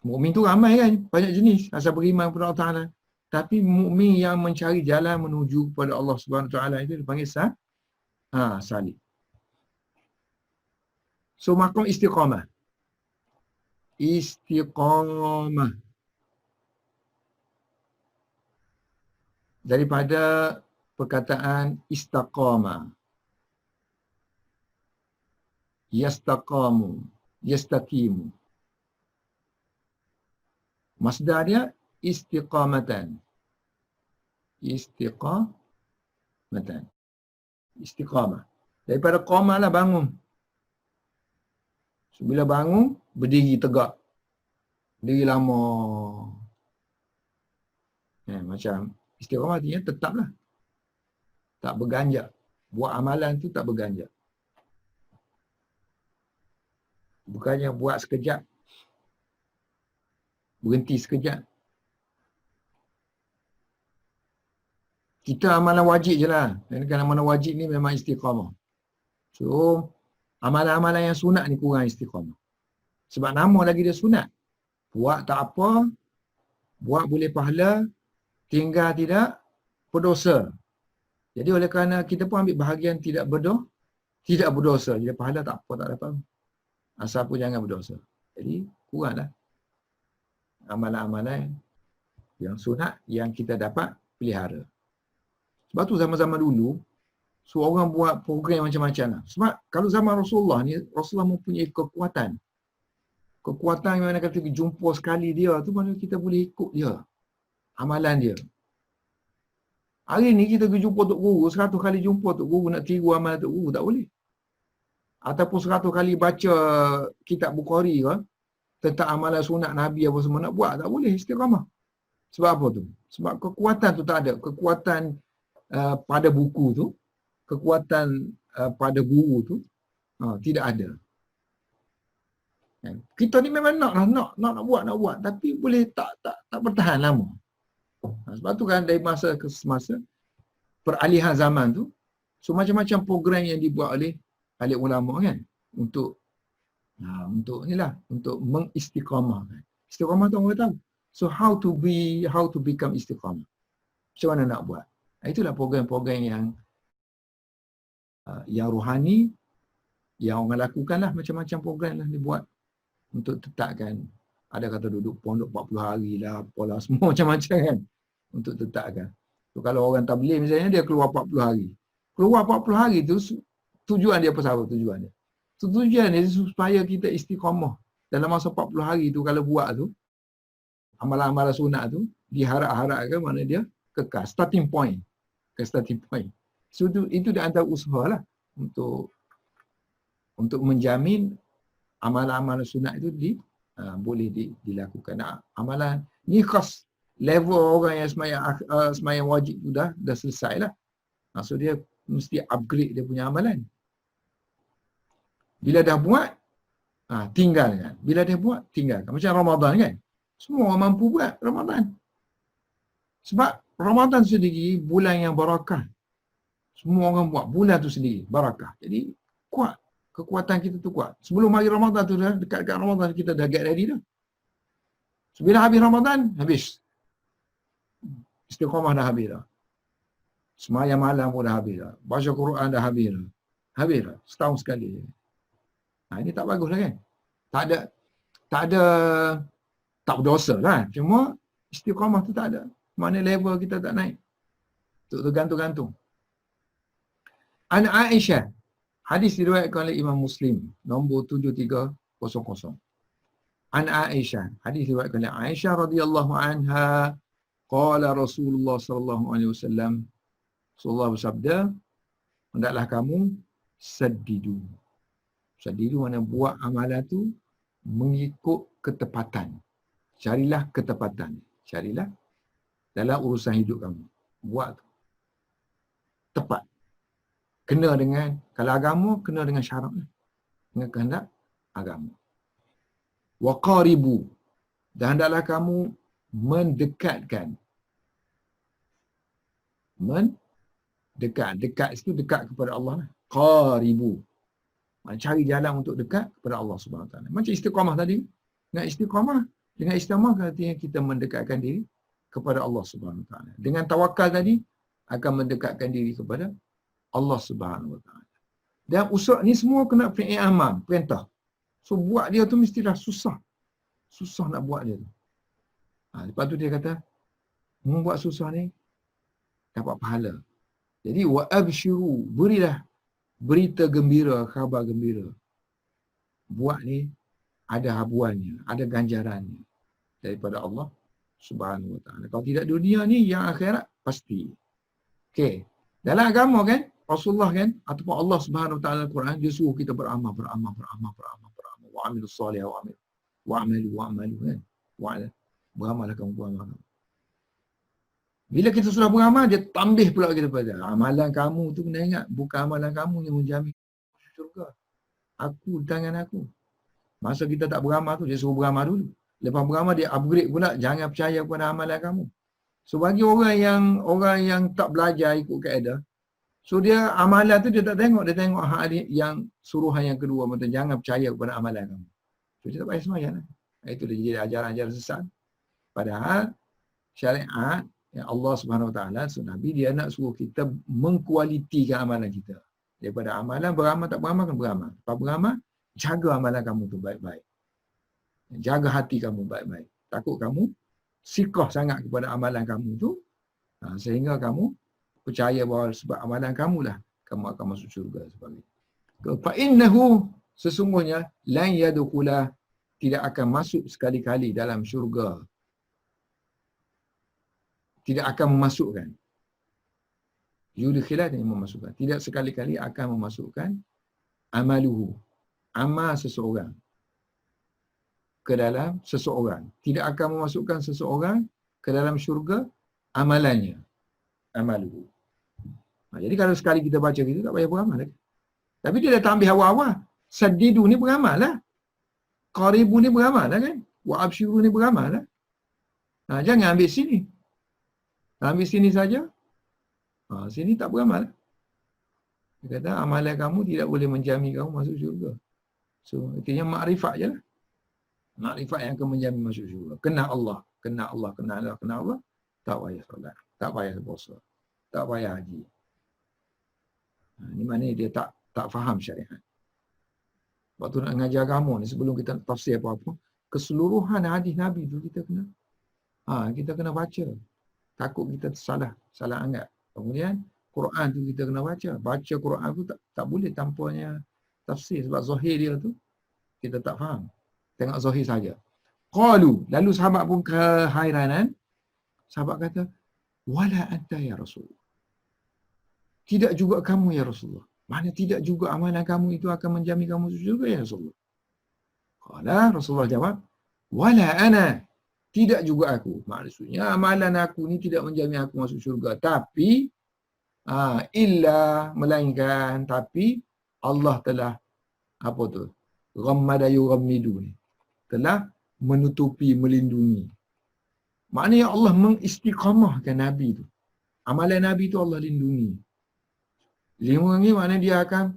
Mukmin tu ramai kan, banyak jenis, asal beriman kepada Allah Taala. Tapi mukmin yang mencari jalan menuju kepada Allah Subhanahu Taala itu dipanggil salik. So maqam istiqamah. Istiqamah daripada perkataan istaqama, yastaqamu, yastaqimu. Masdar dia istiqamatan. Istiqamatan. Istiqamah. Daripada qama lah bangun. So, bila bangun, berdiri tegak. Berdiri lama. Macam istiqamah artinya tetaplah. Tak berganjak. Buat amalan tu tak berganjak. Bukannya buat sekejap, berhenti sekejap. Kita amalan wajib je lah. Kan amalan wajib ni memang istiqamah. So, amalan-amalan yang sunat ni kurang istiqamah. Sebab nama lagi dia sunat. Buat tak apa, buat boleh pahala, tinggal tidak berdosa. Jadi oleh kerana kita pun ambil bahagian tidak berdosa. Jadi pahala tak apa, tak dapat. Asal pun jangan berdosa. Jadi kuranglah amalan-amalan yang sunat yang kita dapat pelihara. Sebab tu zaman-zaman dulu, so orang buat program macam-macam lah. Sebab kalau zaman Rasulullah ni, Rasulullah mempunyai kekuatan. Kekuatan yang mana kata jumpa sekali dia tu, mana kita boleh ikut dia. Amalan dia. Hari ni kita pergi jumpa Tok Guru, 100 kali jumpa Tok Guru nak tiru amalan Tok Guru, tak boleh. Ataupun 100 kali baca kitab Bukhari ke, tentang amalan sunat Nabi apa semua nak buat, tak boleh istiqamah. Sebab apa tu? Sebab kekuatan tu tak ada. Kekuatan pada buku tu, kekuatan pada guru tu tidak ada. Kita ni memang nak buat, tapi boleh tak bertahan lama. Sebab tu kan dari masa ke semasa peralihan zaman tu, so macam-macam program yang dibuat oleh ulama kan untuk inilah, untuk mengistiqamahkan. Istiqamah tu orang tahu. So how to become istiqamah. Macam mana nak buat? Itulah program-program yang rohani yang orang lakukan lah, macam-macam program lah dibuat untuk tetapkan. Ada kata duduk pondok 40 hari lah, pola semua macam-macam kan untuk tetapkan. So, kalau orang tabligh misalnya dia keluar 40 hari. Keluar 40 hari tu tujuan dia apa sahaja tujuan dia? Tujuan dia supaya kita istiqamah dalam masa 40 hari tu kalau buat tu amalan-amalan sunat tu diharap-harapkan mana dia kekal starting point ke starting point. So itu di antara usahalah untuk menjamin amalan-amalan sunat itu boleh dilakukan. Amalan ni khas level orang yang semayang wajib tu dah selesai lah. So dia mesti upgrade dia punya amalan. Bila dah buat, tinggalkan. Bila dia buat, tinggalkan. Macam Ramadan kan. Semua orang mampu buat Ramadan. Sebab Ramadan sendiri bulan yang barakah. Semua orang buat bulan tu sendiri barakah. Jadi kuat. Kekuatan kita tu kuat. Sebelum hari Ramadan tu dah, dekat-dekat Ramadan kita dah get ready dah. So, bila habis Ramadan, habis. Istiqamah dah habis dah. Semayang malam pun dah habis dah. Baca Quran dah habis dah. Habis dah. Setahun sekali. Ini tak bagus lah kan. Tak berdosa lah. Cuma istiqamah tu tak ada. Mana level kita tak naik. Untuk tergantung-gantung. An Aisyah. Hadis diriwayatkan oleh Imam Muslim. Nombor 7300. An Aisyah. Hadis diriwayatkan oleh Aisyah radhiyallahu anha. Qala Rasulullah sallallahu alaihi wasallam. Rasulullah bersabda, hendaklah kamu saddidu. Saddidu mana buat amalan tu mengikut ketepatan. Carilah ketepatan. Carilah dalam urusan hidup kamu. Buat tu. Tepat. Kena dengan, kalau agama, kena dengan syarat. Dengan kehendak agama. Wa qaribu. Dan hendaklah kamu mendekatkan. Dekat itu dekat kepada Allah. Qaribu. Cari jalan untuk dekat kepada Allah Subhanahu Wa Taala. Macam istiqamah tadi. Dengan istiqamah artinya kita mendekatkan diri kepada Allah Subhanahu Wa Taala. Dengan tawakal tadi akan mendekatkan diri kepada Allah Subhanahu Wa Taala. Dan usaha ni semua kena perintah. So buat dia tu mestilah susah. Susah nak buat dia tu. Lepas tu dia kata, membuat susah ni dapat pahala. Jadi wa abshiru, berilah berita gembira, khabar gembira. Buat ni ada habuannya, ada ganjarannya daripada Allah Subhanahu Wa Taala. Kalau tidak dunia ni, yang akhirat pasti. Okey. Dalam agama kan, Rasulullah kan, ataupun Allah Subhanahu Wa Taala Al-Quran, dia suruh kita beramal. Wa amilus solih wa amalu kan. Beramallah kamu, beramal. Bila kita sudah beramal, dia tambah pula kita pada amalan kamu tu kena ingat, bukan amalan kamu yang menjamin syurga. Aku tangan aku. Masa kita tak beramal tu, dia suruh beramal dulu. Lepas beramal, dia upgrade pula, jangan percaya kepada amalan kamu. So bagi orang yang tak belajar ikut kaedah, so dia amalan tu dia tak tengok, dia tengok yang suruhan yang kedua, maksudnya jangan percaya kepada amalan kamu. So dia tak payah semayang lah. Itu dia jadi ajaran-ajaran sesat. Padahal syariat yang Allah Subhanahu Wa Taala, so Nabi dia nak suruh kita mengkualitikan amalan kita. Daripada amalan, beramal tak beramal kan beramal. Lepas beramal, jaga amalan kamu tu baik-baik. Jaga hati kamu baik-baik. Takut kamu sikah sangat kepada amalan kamu tu, sehingga kamu percaya bahawa sebab amalan kamu lah kamu akan masuk syurga sebagainya. Fa innahu, sesungguhnya lan yadkhula, tidak akan masuk sekali-kali dalam syurga. Tidak akan memasukkan. Yudkhilah yang memasukkan. Tidak sekali-kali akan memasukkan amaluhu, amal seseorang ke dalam seseorang. Tidak akan memasukkan seseorang ke dalam syurga amalannya. Amaluhu. Jadi kalau sekali kita baca gitu, tak payah beramal lagi. Tapi dia dah tambah awal-awal. Saddidu ni beramal lah. Qaribu ni beramal lah kan. Wa abshiru ni beramal lah. Jangan ambil sini. Ambil sini saja. Sini tak beramal. Dia kata amalan kamu tidak boleh menjamin kamu masuk syurga. So, artinya makrifat je lah. Makrifat yang akan menjamin masuk syurga. Kenal Allah. Tak payah solat. Tak payah puasa. Tak payah haji. Ini maknanya dia tak faham syariat. Waktu nak mengajar agama ni, sebelum kita tafsir apa-apa, keseluruhan hadis Nabi tu kita kena baca. takut kita salah anggap. Kemudian Quran tu kita kena baca. Baca Quran tu tak boleh tanpanya tafsir, sebab zahir dia tu kita tak faham. Tengok zahir saja. Qalu, lalu sahabat pun kehairanan. Sahabat kata, wala anta ya Rasul. Tidak juga kamu ya Rasulullah. Mana tidak juga amalan kamu itu akan menjamin kamu masuk syurga ya Rasulullah. Qala, Rasulullah jawab, wala ana. Tidak juga aku. Maksudnya amalan aku ni tidak menjamin aku masuk syurga. Tapi, illa, melainkan, tapi Allah telah, apa tu? Ghammada yughammidu ni. Telah menutupi, melindungi. Maknanya Allah mengistiqamahkan Nabi tu. Amalan Nabi tu Allah lindungi. Lindungi maknanya dia akan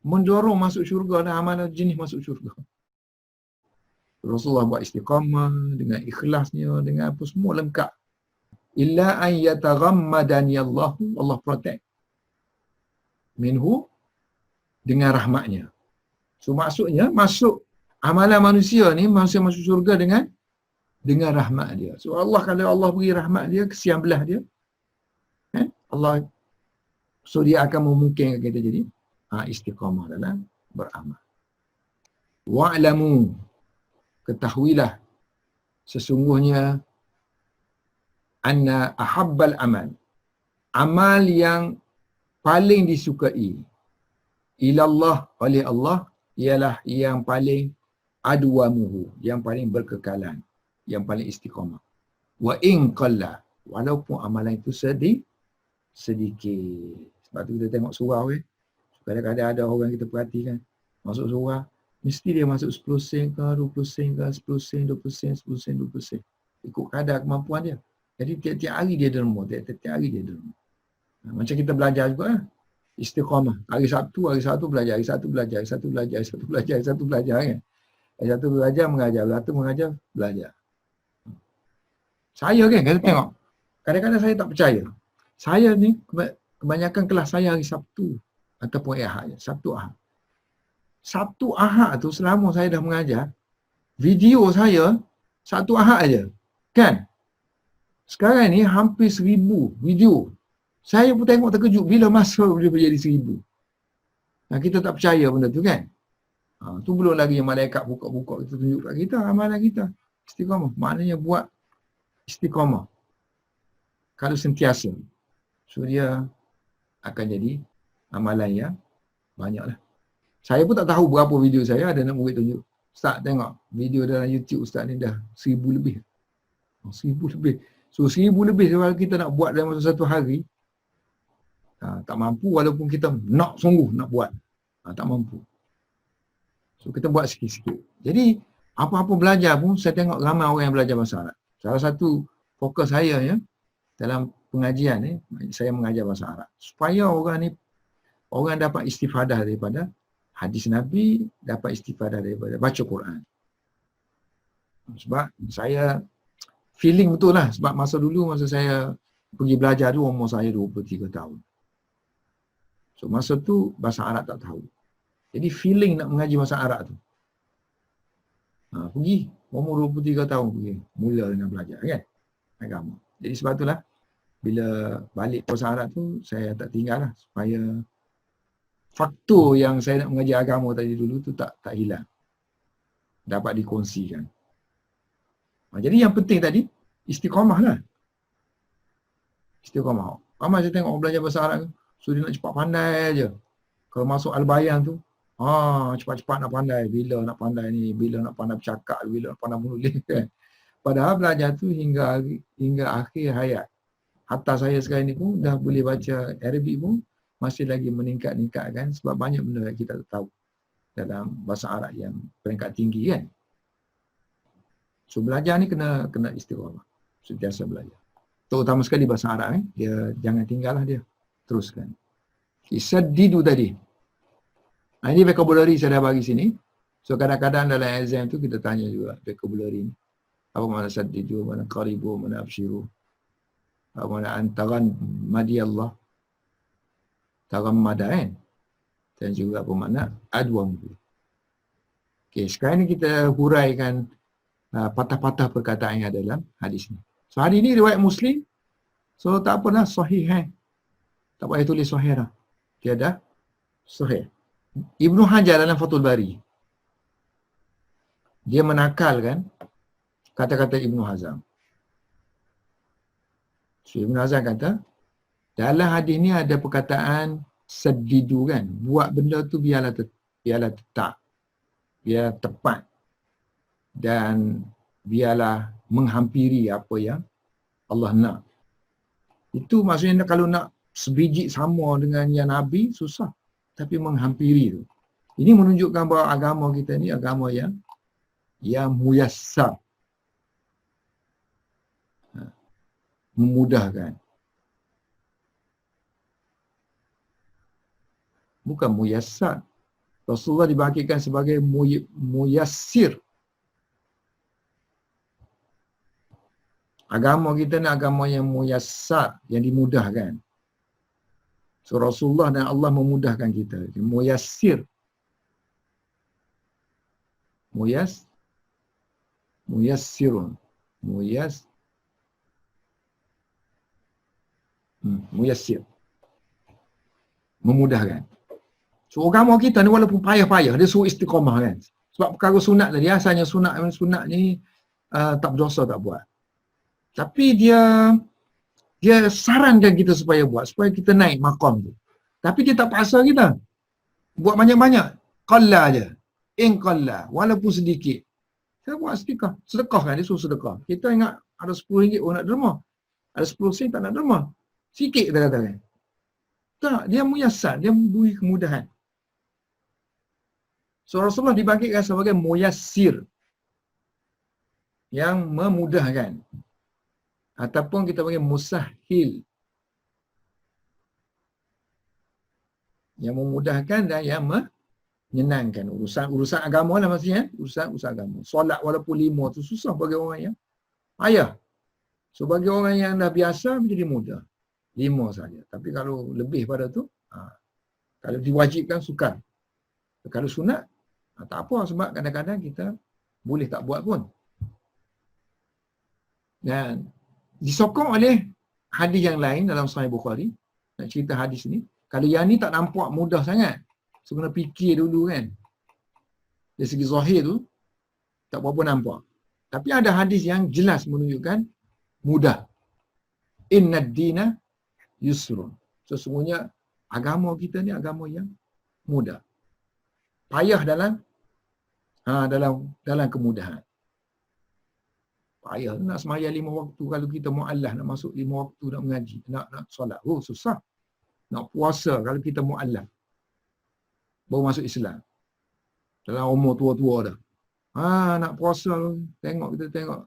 mendorong masuk syurga dan amalan jenis masuk syurga. Rasulullah buat istiqamah dengan ikhlasnya, dengan apa semua lengkap. Illa an yataghammadani Allah protect minhu dengan rahmatnya. So maksudnya masuk amalan manusia ni, manusia masuk syurga dengan rahmat dia. So Allah, kalau Allah beri rahmat dia, kesian belah dia, Allah, so dia akan memungkinkan kita jadi istiqamah dalam beramal. Wa'lamu, ketahuilah sesungguhnya anna ahabbal amal yang paling disukai ilallah, oleh Allah, ialah yang paling adwamuhu, yang paling berkekalan, yang paling istiqamah. Wa in qalla, walaupun amalan itu sedikit. Sebab tu kita tengok surau kadang-kadang ada orang kita perhatikan masuk surau, mesti dia masuk 10 sen ke, 20 sen ke, 10 sen, 20 sen, 10 sen, 20 sen. Ikut kadar kemampuan dia. Jadi tiap-tiap hari dia derma, tiap-tiap hari dia derma. Macam kita belajar juga lah. Istiqamah. Hari Sabtu belajar, hari Sabtu belajar, hari Sabtu belajar, hari Sabtu belajar, hari Sabtu belajar kan. Hari Sabtu belajar, mengajar, hari Sabtu mengajar, belajar. Saya kan, kita tengok. Kadang-kadang saya tak percaya. Saya ni, kebanyakan kelas saya hari Sabtu ataupun Ahad. Sabtu Ahad. Sabtu Ahad tu selama saya dah mengajar, video saya Sabtu Ahad aja. Kan? Sekarang ni hampir 1000 video. Saya pun tengok terkejut bila masa dia menjadi 1000. Nah, kita tak percaya benda tu kan? Tu belum lagi yang malaikat buka-buka kita tunjuk kat kita amalan kita. Istiqamah. Maknanya buat istiqamah. Kalau sentiasa. So dia akan jadi amalan yang banyak lah. Saya pun tak tahu berapa video saya, ada nak murid tunjuk. Ustaz tengok video dalam YouTube Ustaz ni dah 1000 lebih. 1000 lebih. So 1000 lebih kalau kita nak buat dalam masa satu hari, tak mampu walaupun kita nak sungguh nak buat. Tak mampu. So kita buat sikit-sikit. Jadi apa-apa belajar pun saya tengok ramai orang yang belajar bahasa Arab. Salah satu fokus saya ya dalam pengajian ni, saya mengajar bahasa Arab. Supaya orang dapat istifadah daripada hadis Nabi, dapat istifadah daripada baca Quran. Sebab saya feeling betul lah. Sebab masa dulu, masa saya pergi belajar tu, umur saya 23 tahun. So masa tu bahasa Arab tak tahu. Jadi feeling nak mengaji bahasa Arab tu. Pergi, umur 23 tahun pergi. Mula dengan belajar kan. Agama. Jadi sebab itulah, bila balik bahasa Arab tu, saya tak tinggal lah. Supaya faktor yang saya nak mengaji agama tadi dulu tu tak hilang. Dapat dikongsikan. Jadi yang penting tadi, istiqamah lah. Istiqamah. Ramai saya tengok orang belajar bahasa Arab, so dia nak cepat pandai je. Kalau masuk Al-Bayan tu, cepat-cepat nak pandai. Bila nak pandai ni, bila nak pandai bercakap, bila nak pandai menulis kan. Padahal belajar tu hingga akhir hayat. Hatta saya sekarang ni pun dah boleh baca Arabic pun, masih lagi meningkat kan, sebab banyak benda yang kita tak tahu dalam bahasa Arab yang peringkat tinggi kan. So belajar ni kena istiqamah. Sentiasa belajar. Terutama sekali bahasa Arab kan. Dia jangan tinggallah dia. Teruskan. Saddidu tadi. Ini vocabulary saya dah bagi sini. So kadang-kadang dalam exam tu kita tanya juga vocabulary ni. Apa makna saddidu, mana qaribu, mana abshiru. Apa makna antaran madiyallah. Tarammada kan. Dan juga apa makna adwam. Okay, sekarang ni kita huraikan patah-patah perkataan yang ada dalam hadis ni. So hari ni riwayat Muslim, So tak apa dah sahih Tak payah tulis sahih dah. Dia dah sahih. Ibnu Hajar dalam Fathul Bari, dia menakalkan kata-kata Ibnu Hazm. So, Ibnu Hazm kata, dalam hadis ni ada perkataan sedidu kan. Buat benda tu biarlah tetap. Biar tepat. Dan biarlah menghampiri apa yang Allah nak. Itu maksudnya kalau nak sebiji sama dengan yang Nabi, susah. Tapi menghampiri tu. Ini menunjukkan bahawa agama kita ni agama yang muyassar. Memudahkan. Bukan muyassar. Rasulullah dibangkitkan sebagai muyassir. Agama kita ni agama yang muyassar, yang dimudahkan. So Rasulullah dan Allah memudahkan kita. Muyassir. Muyassirun. Muyassir. Memudahkan. So agama kita ni walaupun payah-payah, dia suruh istiqamah kan. Sebab perkara sunat tadi, asalnya sunat ni tak berdosa tak buat. Tapi dia sarankan kita supaya buat, supaya kita naik maqam tu. Tapi dia tak paksa kita. Buat banyak-banyak. Qalla je. In qalla. Walaupun sedikit. Kita buat sedekah. Sedekah kan, dia suruh sedekah. Kita ingat ada RM10 nak derma. Ada RM10 tak nak derma. Sikit kita katakan. Tak, dia muyassar. Dia beri kemudahan. So Rasulullah dibangkitkan sebagai muyassir. Yang memudahkan. Ataupun kita panggil musahhil. Yang memudahkan dan yang menyenangkan. Urusan agama lah maksudnya. Urusan agama. Solat walaupun 5 tu susah bagi orang yang payah. So bagi orang yang dah biasa menjadi mudah. 5 saja. Tapi kalau lebih pada tu, kalau diwajibkan sukar. Kalau sunat, tak apa sebab kadang-kadang kita boleh tak buat pun. Dan disokong oleh hadis yang lain dalam Sahih Bukhari. Nak cerita hadis ni. Kalau yang ni tak nampak mudah sangat. So kena fikir dulu kan. Dari segi zahir tu, tak berapa nampak. Tapi ada hadis yang jelas menunjukkan mudah. Inna ad-dina yusrun. Sesungguhnya agama kita ni agama yang mudah. Payah dalam kemudahan. Payah nak sembahyang 5 waktu kalau kita mualaf nak masuk 5 waktu nak mengaji, nak solat. Oh susah. Nak puasa kalau kita mualaf. Baru masuk Islam. Dalam umur tua-tua dah. Nak puasa kita tengok.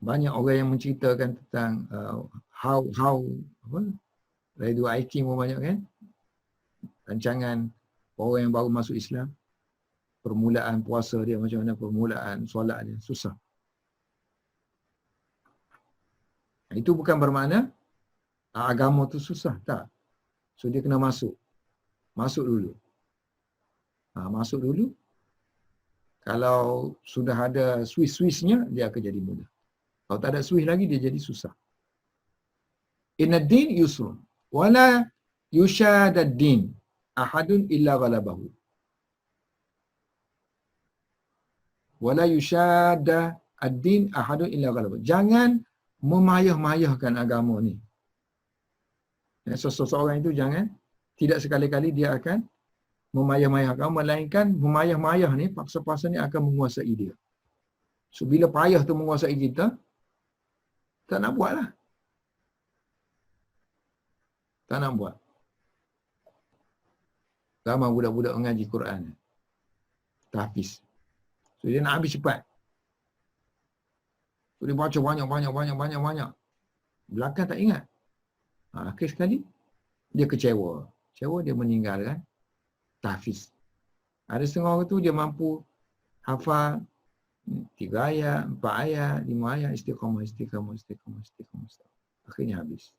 Banyak orang yang menceritakan tentang how radio Aikim pun banyak kan. Rancangan orang yang baru masuk Islam. Permulaan puasa dia macam mana, permulaan solat dia, susah. Itu bukan bermakna agama tu susah, tak. So dia kena masuk. Masuk dulu. Masuk dulu. Kalau sudah ada Swiss-Swissnya, dia akan jadi mudah. Kalau tak ada Swiss lagi, dia jadi susah. Inna din yusrun. Wala yushada din ahadun illa ghalabahu. Wala yushada ad-din ahadun illa ghalabahu. Jangan memayah-mayahkan agama ni. Seseorang itu jangan, tidak sekali-kali dia akan memayah-mayahkan, melainkan memayah-mayah ni, paksa-paksa ni akan menguasai dia. So bila payah tu menguasai kita, tak nak buat lah. Tak nak buat. Ramai budak-budak mengaji Quran. Tahfiz. So dia nak habis cepat. So dia baca banyak. Belakang tak ingat. Akhir sekali, dia kecewa. Kecewa dia meninggalkan tahfiz. Ada setengah orang tu dia mampu hafal 3 ayat, 4 ayat, 5 ayat, istiqamah. Akhirnya habis.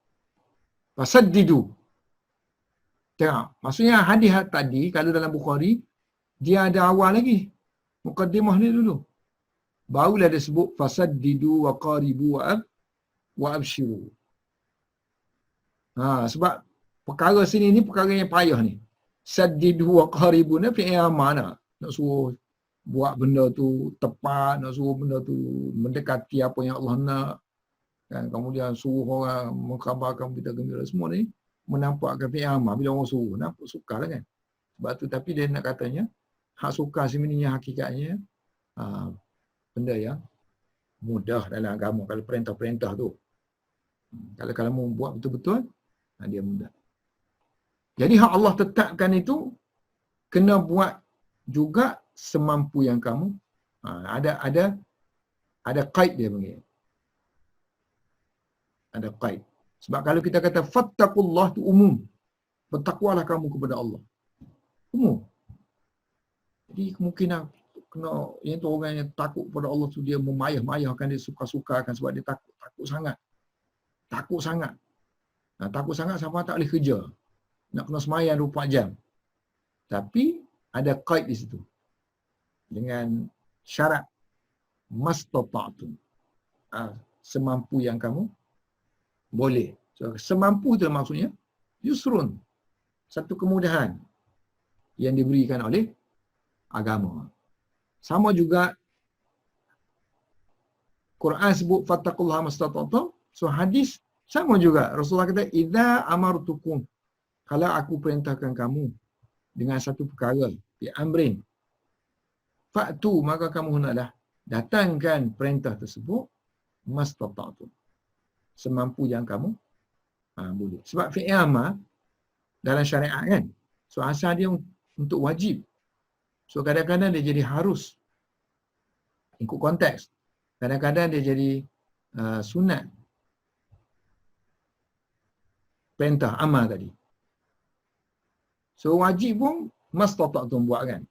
Fasaddidu. Tengok, maksudnya hadis tadi, kalau dalam Bukhari, dia ada awal lagi. Muqaddimah ni dulu. Barulah dia sebut fasaddidu wa qaribu wa wa abshiru. Sebab perkara sini ni perkara yang payah ni. Saddidu wa qaribu ni fi'il amar nak suruh buat benda tu tepat, nak suruh benda tu mendekati apa yang Allah nak. Kan, kemudian suruh orang mengkhabarkan berita gembira, semua ni menampakkan fi'il amar. Bila orang suruh, nampak sukar lah kan. Sebab tu, tapi dia nak katanya hak sukar sebenarnya hakikatnya benda yang mudah dalam agama. Kalau perintah-perintah tu, kalau kamu buat betul-betul, dia mudah. Jadi hak Allah tetapkan itu kena buat juga semampu yang kamu. Ada qaid dia panggil. Ada qaid. Sebab kalau kita kata fattaqullah tu umum. Bertakwalah kamu kepada Allah. Umum. Jadi kemungkinan kena yang tu orang yang takut kepada Allah tu dia memayah-mayahkan, dia suka-sukakan sebab dia takut sangat. Takut sangat. Takut sangat sampai tak boleh kerja. Nak kena sembahyang 24 jam. Tapi ada qaid di situ. Dengan syarat mastata'tum. Semampu yang kamu boleh. So, semampu itu maksudnya yusrun. Satu kemudahan yang diberikan oleh agama. Sama juga Quran sebut fattaqullaha mastata'tum. So hadis sama juga. Rasulullah kata idza amartukum, kalau aku perintahkan kamu dengan satu perkara, bi amrin, fa'tu, maka kamu hendaklah datangkan perintah tersebut mastata'tum. Semampu yang kamu boleh. Sebab fi'il amar dalam syariat kan. So asal dia untuk wajib. So kadang-kadang dia jadi harus. Ikut konteks. Kadang-kadang dia jadi sunat. Perintah amal tadi. So wajib pun mastata'tum buat kan.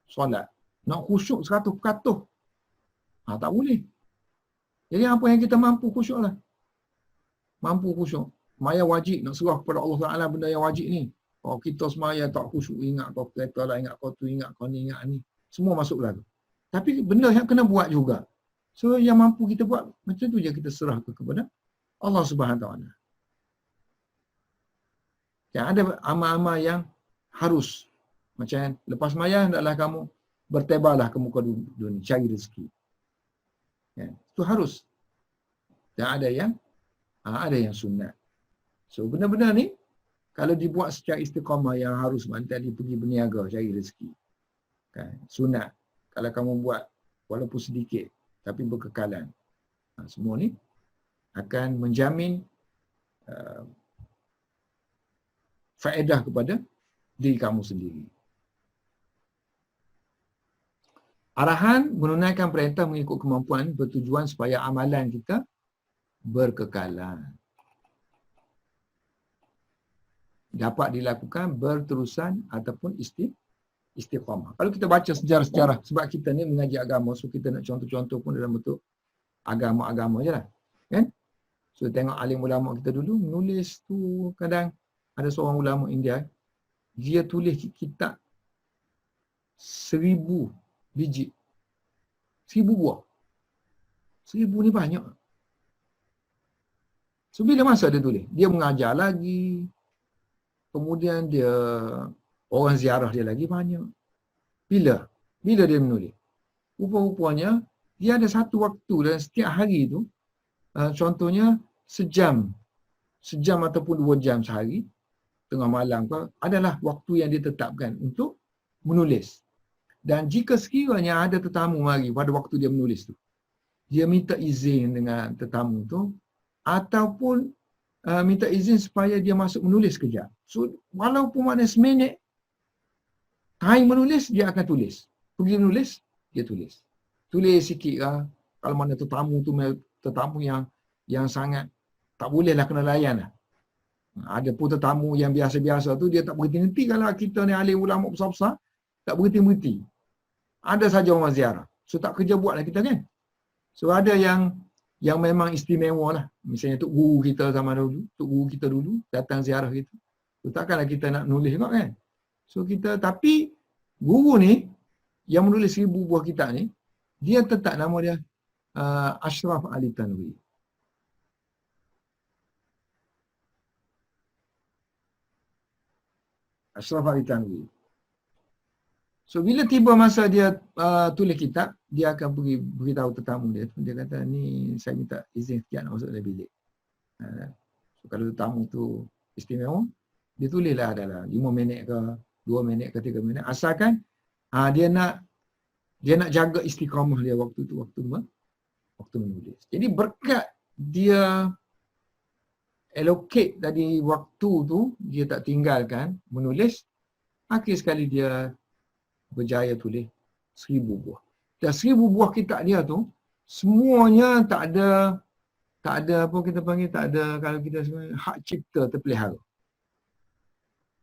Solat. Nak khusyuk 100%. Tak boleh. Jadi apa yang kita mampu khusyuk lah. Mampu khusyuk. Semaya wajib nak serah kepada Allah Ta'ala benda yang wajib ni. Kalau kita semaya tak khusyuk, ingat kau kereta lah, ingat kau tu, ingat kau ni, ingat ni. Semua masuk lah tu. Tapi benda yang kena buat juga. So yang mampu kita buat, macam tu je kita serahkan kepada Allah Subhanahu Ta'ala. Ada amal-amal yang harus. Macam lepas sembahyang hendaklah kamu bertebarlah ke muka dunia, cari rezeki. Itu harus. Dan ada yang sunat. So benda-benda ni kalau dibuat secara istiqamah yang harus, mantan dia pergi berniaga cari rezeki. Kan? Sunat. Kalau kamu buat walaupun sedikit tapi berkekalan. Semua ni akan menjamin faedah kepada diri kamu sendiri. Arahan menunaikan perintah mengikut kemampuan bertujuan supaya amalan kita berkekalan. Dapat dilakukan berterusan ataupun istiqamah. Kalau kita baca sejarah-sejarah, sebab kita ni mengaji agama, so kita nak contoh-contoh pun dalam bentuk agama-agama je lah. Kan? So tengok alim ulama kita dulu, menulis tu kadang ada seorang ulama India, dia tulis kitab 1000 biji. 1000 buah. 1000 ni banyak. So bila masa dia tulis? Dia mengajar lagi. Kemudian dia orang ziarah dia lagi banyak. Bila dia menulis? Rupa-rupanya dia ada satu waktu dalam setiap hari tu, contohnya sejam ataupun 2 jam sehari, tengah malam ke, adalah waktu yang dia tetapkan untuk menulis. Dan jika sekiranya ada tetamu mari pada waktu dia menulis tu, dia minta izin dengan tetamu tu, ataupun minta izin supaya dia masuk menulis kejap. So, walaupun mana seminit, time menulis, dia akan tulis. Pergi menulis, dia tulis. Tulis sikit lah. Kalau mana tetamu yang sangat tak bolehlah kena layan lah. Ada pun tetamu yang biasa-biasa tu, dia tak berhenti-henti. Kalau kita ni alim ulama besar-besar, tak berhenti-henti. Ada saja orang ziarah. So tak kerja buat lah kita kan. So ada yang memang istimewa lah. Misalnya Tok Guru kita zaman dulu, Tok Guru kita dulu datang ziarah kita. So takkanlah kita nak nulis juga kan. So kita, tapi guru ni yang menulis 1000 buah kitab ni, dia tetap nama dia Ashraf Ali Tanwi. Ashraf Ali Tanwi. So bila tiba masa dia tulis kitab, dia akan pergi beritahu tetamu dia. Dia kata, ni saya minta izin sekian nak masuk dalam bilik. So kalau tetamu tu istimewa, dia tulislah adalah 5 minit ke 2 minit ke 3 minit. Asalkan dia nak jaga istiqamah dia waktu tu, waktu menulis. Jadi berkat dia allocate tadi waktu tu, dia tak tinggalkan menulis, akhir sekali dia berjaya tulis 1000 buah. Dan 1000 buah kitab dia tu semuanya tak ada apa kita panggil, tak ada, kalau kita sebenarnya hak cipta terpelihara.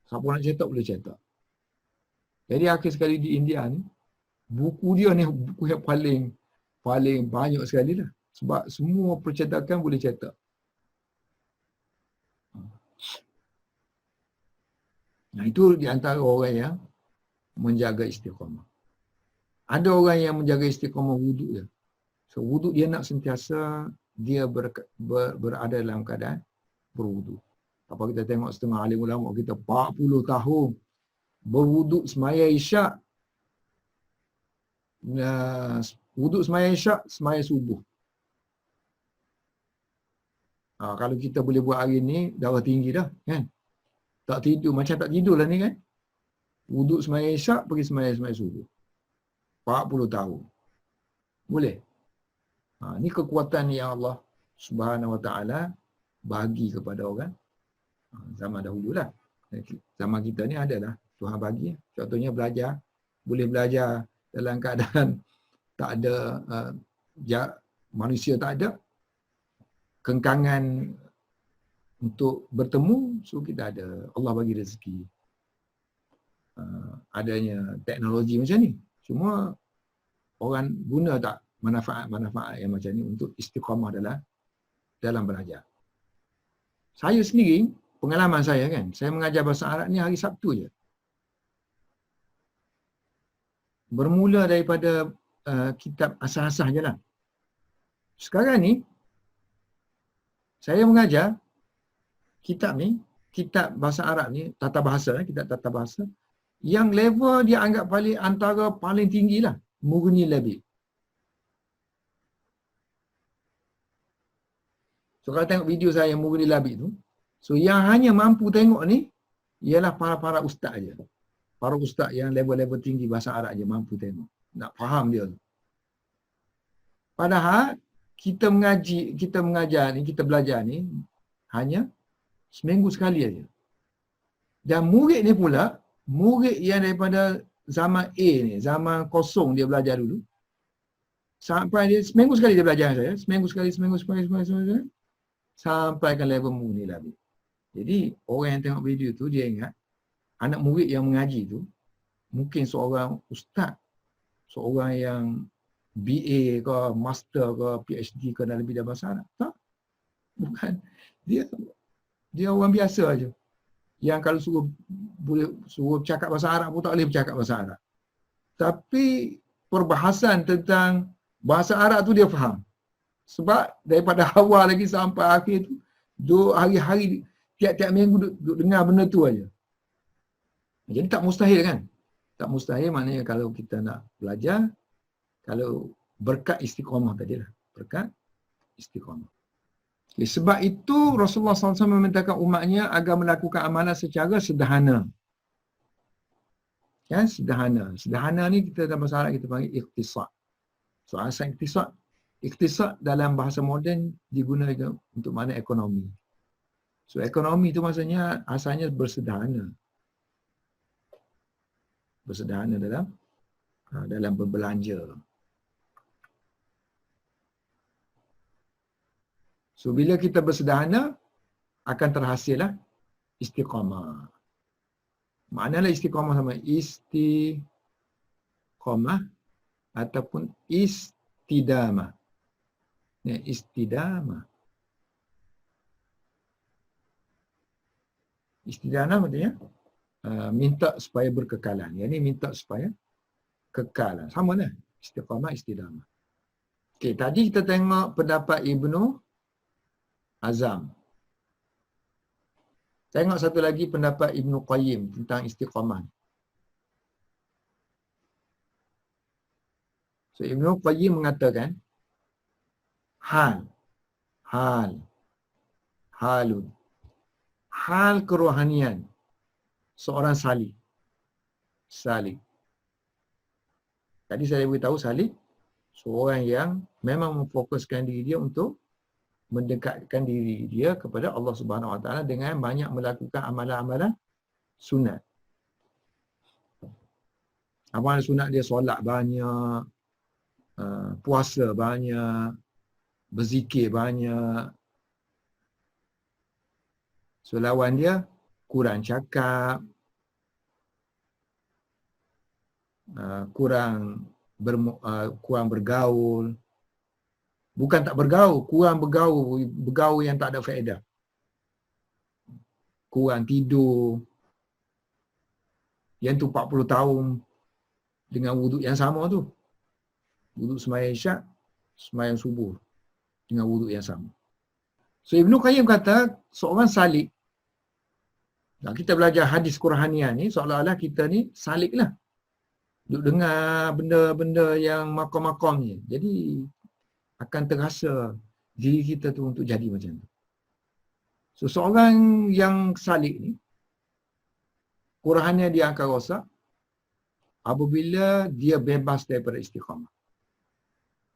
Siapa nak cetak boleh cetak. Jadi akhir sekali di India ni, buku dia ni buku yang paling banyak sekali lah. Sebab semua percetakan boleh cetak. Nah, itu di antara orang yang menjaga istiqamah. Ada orang yang menjaga istiqamah wuduk dia. So wuduk dia nak sentiasa dia berada dalam keadaan berwuduk. Apa kita tengok setengah alim ulama kita 40 tahun berwuduk semaya isyak. Wuduk semaya isyak, semaya subuh. Kalau kita boleh buat hari ni, darah tinggi dah, kan? Tak tidur, macam tak tidur lah ni, kan? Wuduk semaya isyak, pergi semaya subuh. 40 tahun. Boleh? Ni kekuatan yang Allah Subhanahu Wa Taala bagi kepada orang zaman dahulu lah. Zaman kita ni adalah Tuhan bagi. Contohnya belajar, boleh belajar dalam keadaan tak ada manusia tak ada, kengkangan untuk bertemu, so kita ada, Allah bagi rezeki. Adanya teknologi macam ni. Cuma orang guna tak manfaat yang macam ni untuk istiqamah dalam belajar. Saya sendiri, pengalaman saya kan, saya mengajar bahasa Arab ni hari Sabtu je. Bermula daripada kitab asas-asas je lah. Sekarang ni, saya mengajar kitab ni, kitab bahasa Arab ni, tata bahasa, kitab tata bahasa, yang level dia anggap antara paling tinggi lah, Mughni Labib. So kalau tengok video saya Mughni Labib tu, so yang hanya mampu tengok ni, ialah para ustaz je. Para ustaz yang level-level tinggi bahasa Arab je mampu tengok. Nak faham dia tu. Padahal, kita mengajar ni, kita belajar ni, hanya seminggu sekali aja. Dan murid ni pula, murid yang daripada zaman A ni, zaman kosong dia belajar dulu, sampai dia seminggu sekali dia belajar saya, seminggu sekali, sampai ke level Mughni Labib. Jadi, orang yang tengok video tu, dia ingat, anak murid yang mengaji tu, mungkin seorang ustaz, seorang yang BA ke, master ke, PhD ke dalam bidang bahasa Arab. Tak. Bukan. Dia orang biasa aja. Yang kalau suruh bercakap bahasa Arab pun tak boleh bercakap bahasa Arab. Tapi perbahasan tentang bahasa Arab tu dia faham. Sebab daripada awal lagi sampai akhir tu, hari-hari, tiap-tiap minggu duduk dengar benda tu aja. Jadi tak mustahil kan? Tak mustahil maknanya kalau kita nak belajar, kalau berkat istiqamah tadi lah. Berkat istiqamah. Okay, sebab itu Rasulullah SAW memerintahkan umatnya agar melakukan amalan secara sederhana. Ya, sederhana. Sederhana ni kita dalam bahasa Arab kita panggil ikhtisar. So asal ikhtisar dalam bahasa moden digunakan untuk makna ekonomi. So ekonomi itu maksudnya asalnya bersederhana. Bersederhana dalam berbelanja. So bila kita bersederhana, akan terhasillah istiqamah. Maknalah istiqamah sama istiqamah ataupun istidamah. Ya, istidamah. Istidamah maksudnya minta supaya berkekalan. Yang ni minta supaya kekalan. Sama lah. Istiqamah, istidamah. Okey, tadi kita tengok pendapat Ibnu Azam. Tengok satu lagi pendapat Ibnu Qayyim tentang istiqamah. So Ibnu Qayyim mengatakan hal, hal, halun. Hal kerohanian seorang salik. Salik. Tadi saya beritahu salik seorang yang memang memfokuskan diri dia untuk mendekatkan diri dia kepada Allah Subhanahu Wa Taala dengan banyak melakukan amalan-amalan sunat. Amalan sunat dia solat banyak, puasa banyak, berzikir banyak. So lawan dia kurang cakap, kurang bergaul. Bukan tak bergaul, kurang bergaul yang tak ada faedah. Kurang tidur. Yang tu 40 tahun dengan wuduk yang sama tu. Wuduk sembahyang isyak, sembahyang subuh dengan wuduk yang sama. So Ibnu Qayyim kata seorang salik. Kita belajar hadis Qur'anian ni seolah-olah kita ni salik lah. Duk dengar benda-benda yang makam-makam ni. Jadi akan terasa diri kita tu untuk jadi macam tu. So seorang yang salik ni, Qur'annya dia akan rosak apabila dia bebas daripada istiqamah.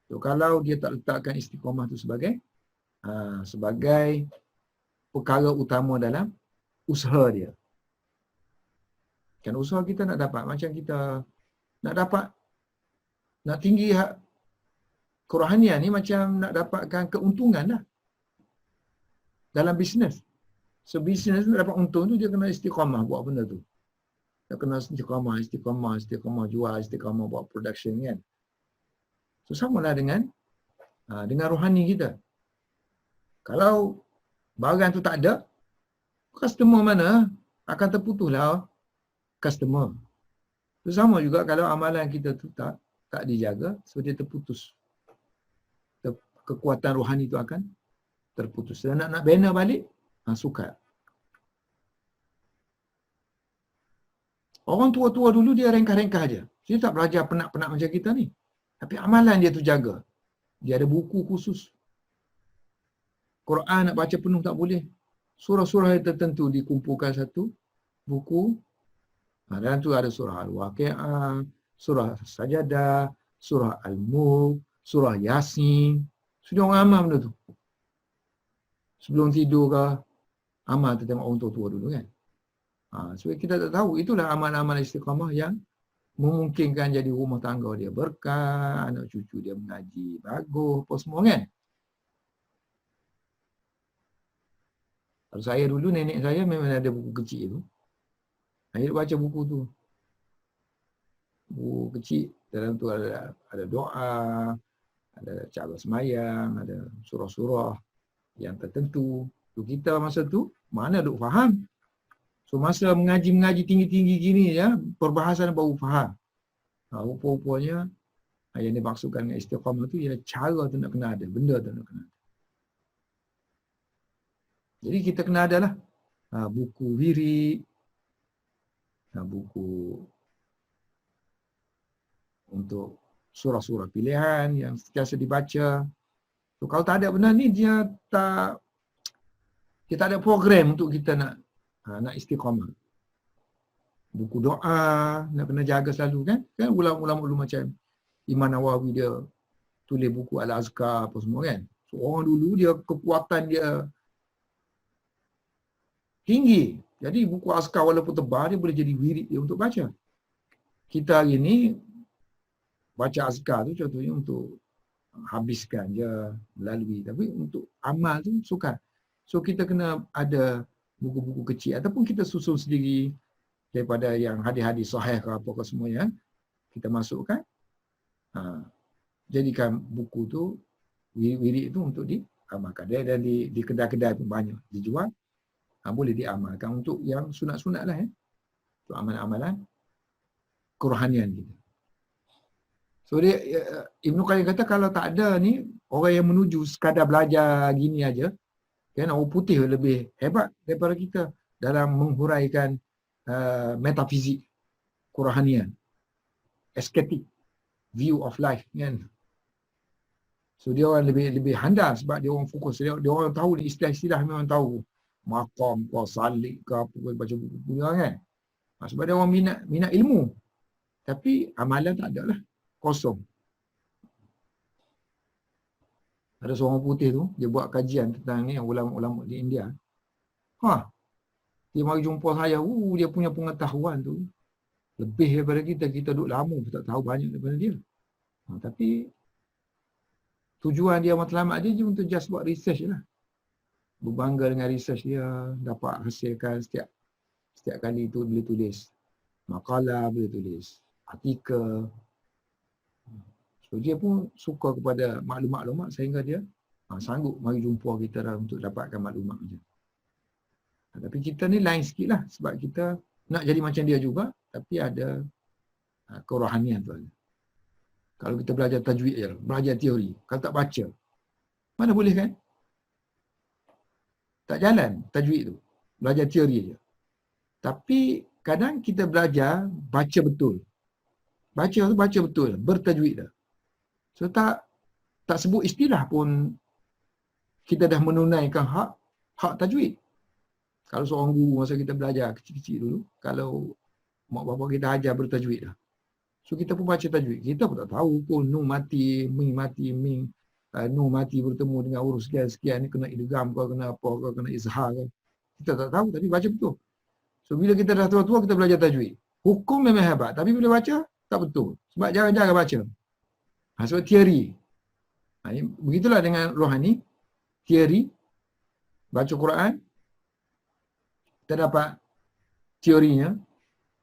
So kalau dia tak letakkan istiqamah tu sebagai perkara utama dalam usaha dia. Kan usaha kita nak dapat macam kita nak tinggi kerohanian ni macam nak dapatkan keuntungan lah dalam bisnes. So bisnes nak dapat untung tu dia kena istiqamah buat benda tu. Dia kena istiqamah jual, istiqamah buat production kan. So samalah dengan rohani kita. Kalau barang tu tak ada, customer mana akan terputuslah customer. So sama juga kalau amalan kita tu tak dijaga, so dia terputus. Kekuatan rohani tu akan terputus. Dan nak bina balik, sukar. Orang tua-tua dulu dia rengkah-rengkah aja. Dia tak belajar penat-penat macam kita ni. Tapi amalan dia tu jaga. Dia ada buku khusus. Quran nak baca penuh tak boleh. Surah-surah yang tertentu dikumpulkan satu buku. Dalam tu ada surah Al-Waqi'ah, surah Sajadah, surah Al-Mulk, surah Yasin. Sudah orang amal benda tu. Sebelum tidur ke, amal tu tengok orang tua-tua dulu kan. So kita tak tahu. Itulah amal-amal istiqamah yang memungkinkan jadi rumah tangga dia berkah, anak cucu dia mengaji bagus, apa semua kan. Kalau saya dulu, nenek saya memang ada buku kecil tu. Saya baca buku tu. Buku kecil, dalam tu ada doa, ada cara semayang, ada surah-surah yang tertentu. So kita masa tu, mana duk faham? So masa mengaji tinggi-tinggi gini ya, perbahasan baru faham. Rupa-rupanya yang dimaksudkan dengan istiqamah tu ialah cara tu nak kena ada, benda tu nak kena ada. Jadi kita kena ada lah buku wirid, buku untuk surah-surah pilihan yang sentiasa dibaca. So kalau tak ada benda ni, dia tak ada program untuk kita nak istiqamah. Buku doa nak kena jaga selalu kan. Kan ulama-ulama dulu macam Imam Nawawi dia tulis buku Al-Azkar apa semua kan. So orang dulu dia kekuatan dia tinggi. Jadi buku azkar walaupun tebal dia boleh jadi wirid dia untuk baca. Kita hari ni baca azkar tu contohnya untuk habiskan je melalui, tapi untuk amal tu sukar. So kita kena ada buku-buku kecil ataupun kita susun sendiri daripada yang hadis-hadis sahih ke apa ke semua yang kita masukkan. Jadikan buku tu wirid tu untuk diamalkan. Dia dan di kedai-kedai pun banyak dijual. Boleh diamalkan untuk yang sunat-sunat lah ya. Untuk amalan-amalan kerohanian kita. So dia Ibnu Qayyim kata kalau tak ada ni, orang yang menuju sekadar belajar gini aja, kan orang putih lebih hebat daripada kita. dalam menghuraikan metafizik, kerohanian, estetik, view of life kan. So dia orang lebih handal sebab dia orang fokus, dia orang tahu istilah-istilah, memang tahu maqam ke salik ke apa ke, baca buku kan. Sebab dia orang minat ilmu. Tapi amalan tak ada lah, kosong. Ada seorang putih tu, dia buat kajian tentang ni, ulama-ulama di India. Dia mari jumpa saya, dia punya pengetahuan tu lebih daripada kita. Kita duduk lama pun tak tahu banyak daripada dia. Tapi tujuan dia, matlamat dia je untuk just buat research lah. Berbangga dengan research dia, dapat hasilkan setiap kali tu boleh tulis makalah, boleh tulis artikel. So dia pun suka kepada maklumat-maklumat sehingga dia sanggup mari jumpa kita dah untuk dapatkan maklumat macam. Tapi kita ni lain sikit lah, sebab kita nak jadi macam dia juga, tapi ada kerohanian tu. Kalau kita belajar tajwid je, belajar teori, kalau tak baca, mana boleh kan? Tak jalan tajwid tu, belajar teori je. Tapi kadang kita belajar baca betul. Baca tu baca betul, bertajwid dah. So tak sebut istilah pun kita dah menunaikan hak tajwid. Kalau seorang guru masa kita belajar kecil-kecil dulu, kalau mak bapak kita ajar bertajwid dah. So kita pun baca tajwid. Kita pun tak tahu pun nun mati, ming mati, ming. Nun mati bertemu dengan huruf sekian-sekian ni kena idgham ke, kena apa ke, kena izhar ke. Kita tak tahu tapi baca betul. So bila kita dah tua-tua kita belajar tajwid. Hukum memang hebat tapi bila baca tak betul. Sebab jarang-jarang baca. Sebab teori. Begitulah dengan rohani. Teori, baca Quran, kita dapat teorinya,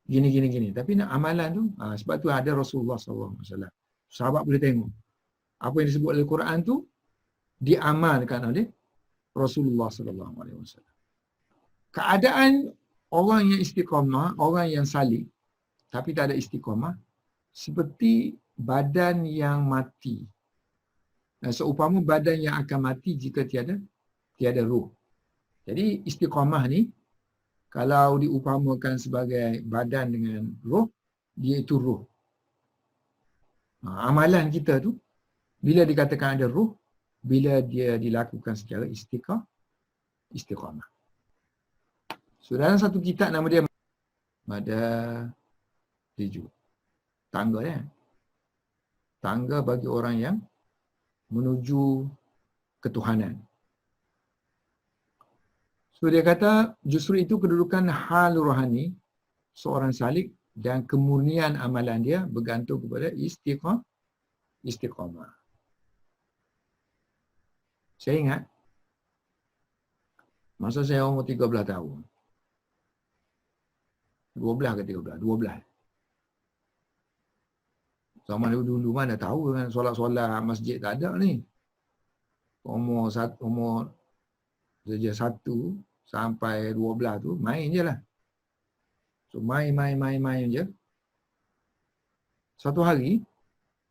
gini. Tapi nak amalan tu, sebab tu ada Rasulullah SAW. Sahabat boleh tengok. Apa yang disebut oleh Quran tu, diamalkan oleh Rasulullah SAW. Keadaan orang yang istiqamah, orang yang salih, tapi tak ada istiqamah, seperti badan yang mati. Seumpama badan yang akan mati jika tiada ruh. Jadi istiqamah ni, kalau diupamakan sebagai badan dengan roh, dia itu roh. Amalan kita tu, bila dikatakan ada roh, bila dia dilakukan secara istiqamah. So dalam satu kitab nama dia Mada Riju. Tangga ya. Tangga bagi orang yang menuju ketuhanan. So dia kata justru itu kedudukan hal rohani seorang salik dan kemurnian amalan dia bergantung kepada istiqamah. Saya ingat masa saya umur 13 tahun. 12 ke 13? 12. Zaman dulu mana tahu kan solat-solat masjid tak ada ni. Umur sejak 1 sampai 12 tu main je lah. So main je. Satu hari,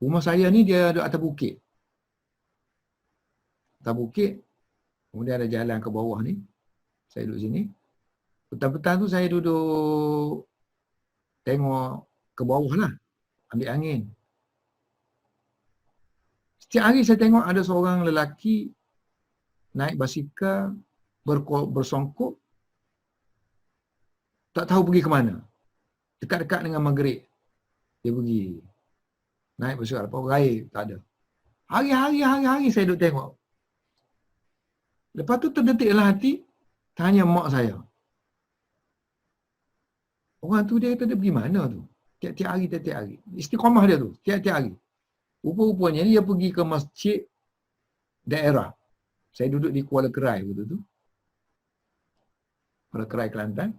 rumah saya ni dia ada atas bukit. Atas bukit, kemudian ada jalan ke bawah ni. Saya duduk sini. Petang-petang tu saya duduk tengok ke bawah lah. Ambil angin. Setiap hari saya tengok ada seorang lelaki naik basikal, bersongkok, tak tahu pergi ke mana. Dekat-dekat dengan maghrib, dia pergi. Naik basikal, apa raih, tak ada. Hari-hari saya duduk tengok. Lepas tu terdetik dalam hati, tanya mak saya. Orang tu dia kata dia pergi mana tu? Tiap-tiap hari. Istiqamah dia tu, tiap-tiap hari. Rupa-rupanya dia pergi ke masjid daerah. Saya duduk di Kuala Kerai waktu tu. Kuala Kerai, Kelantan.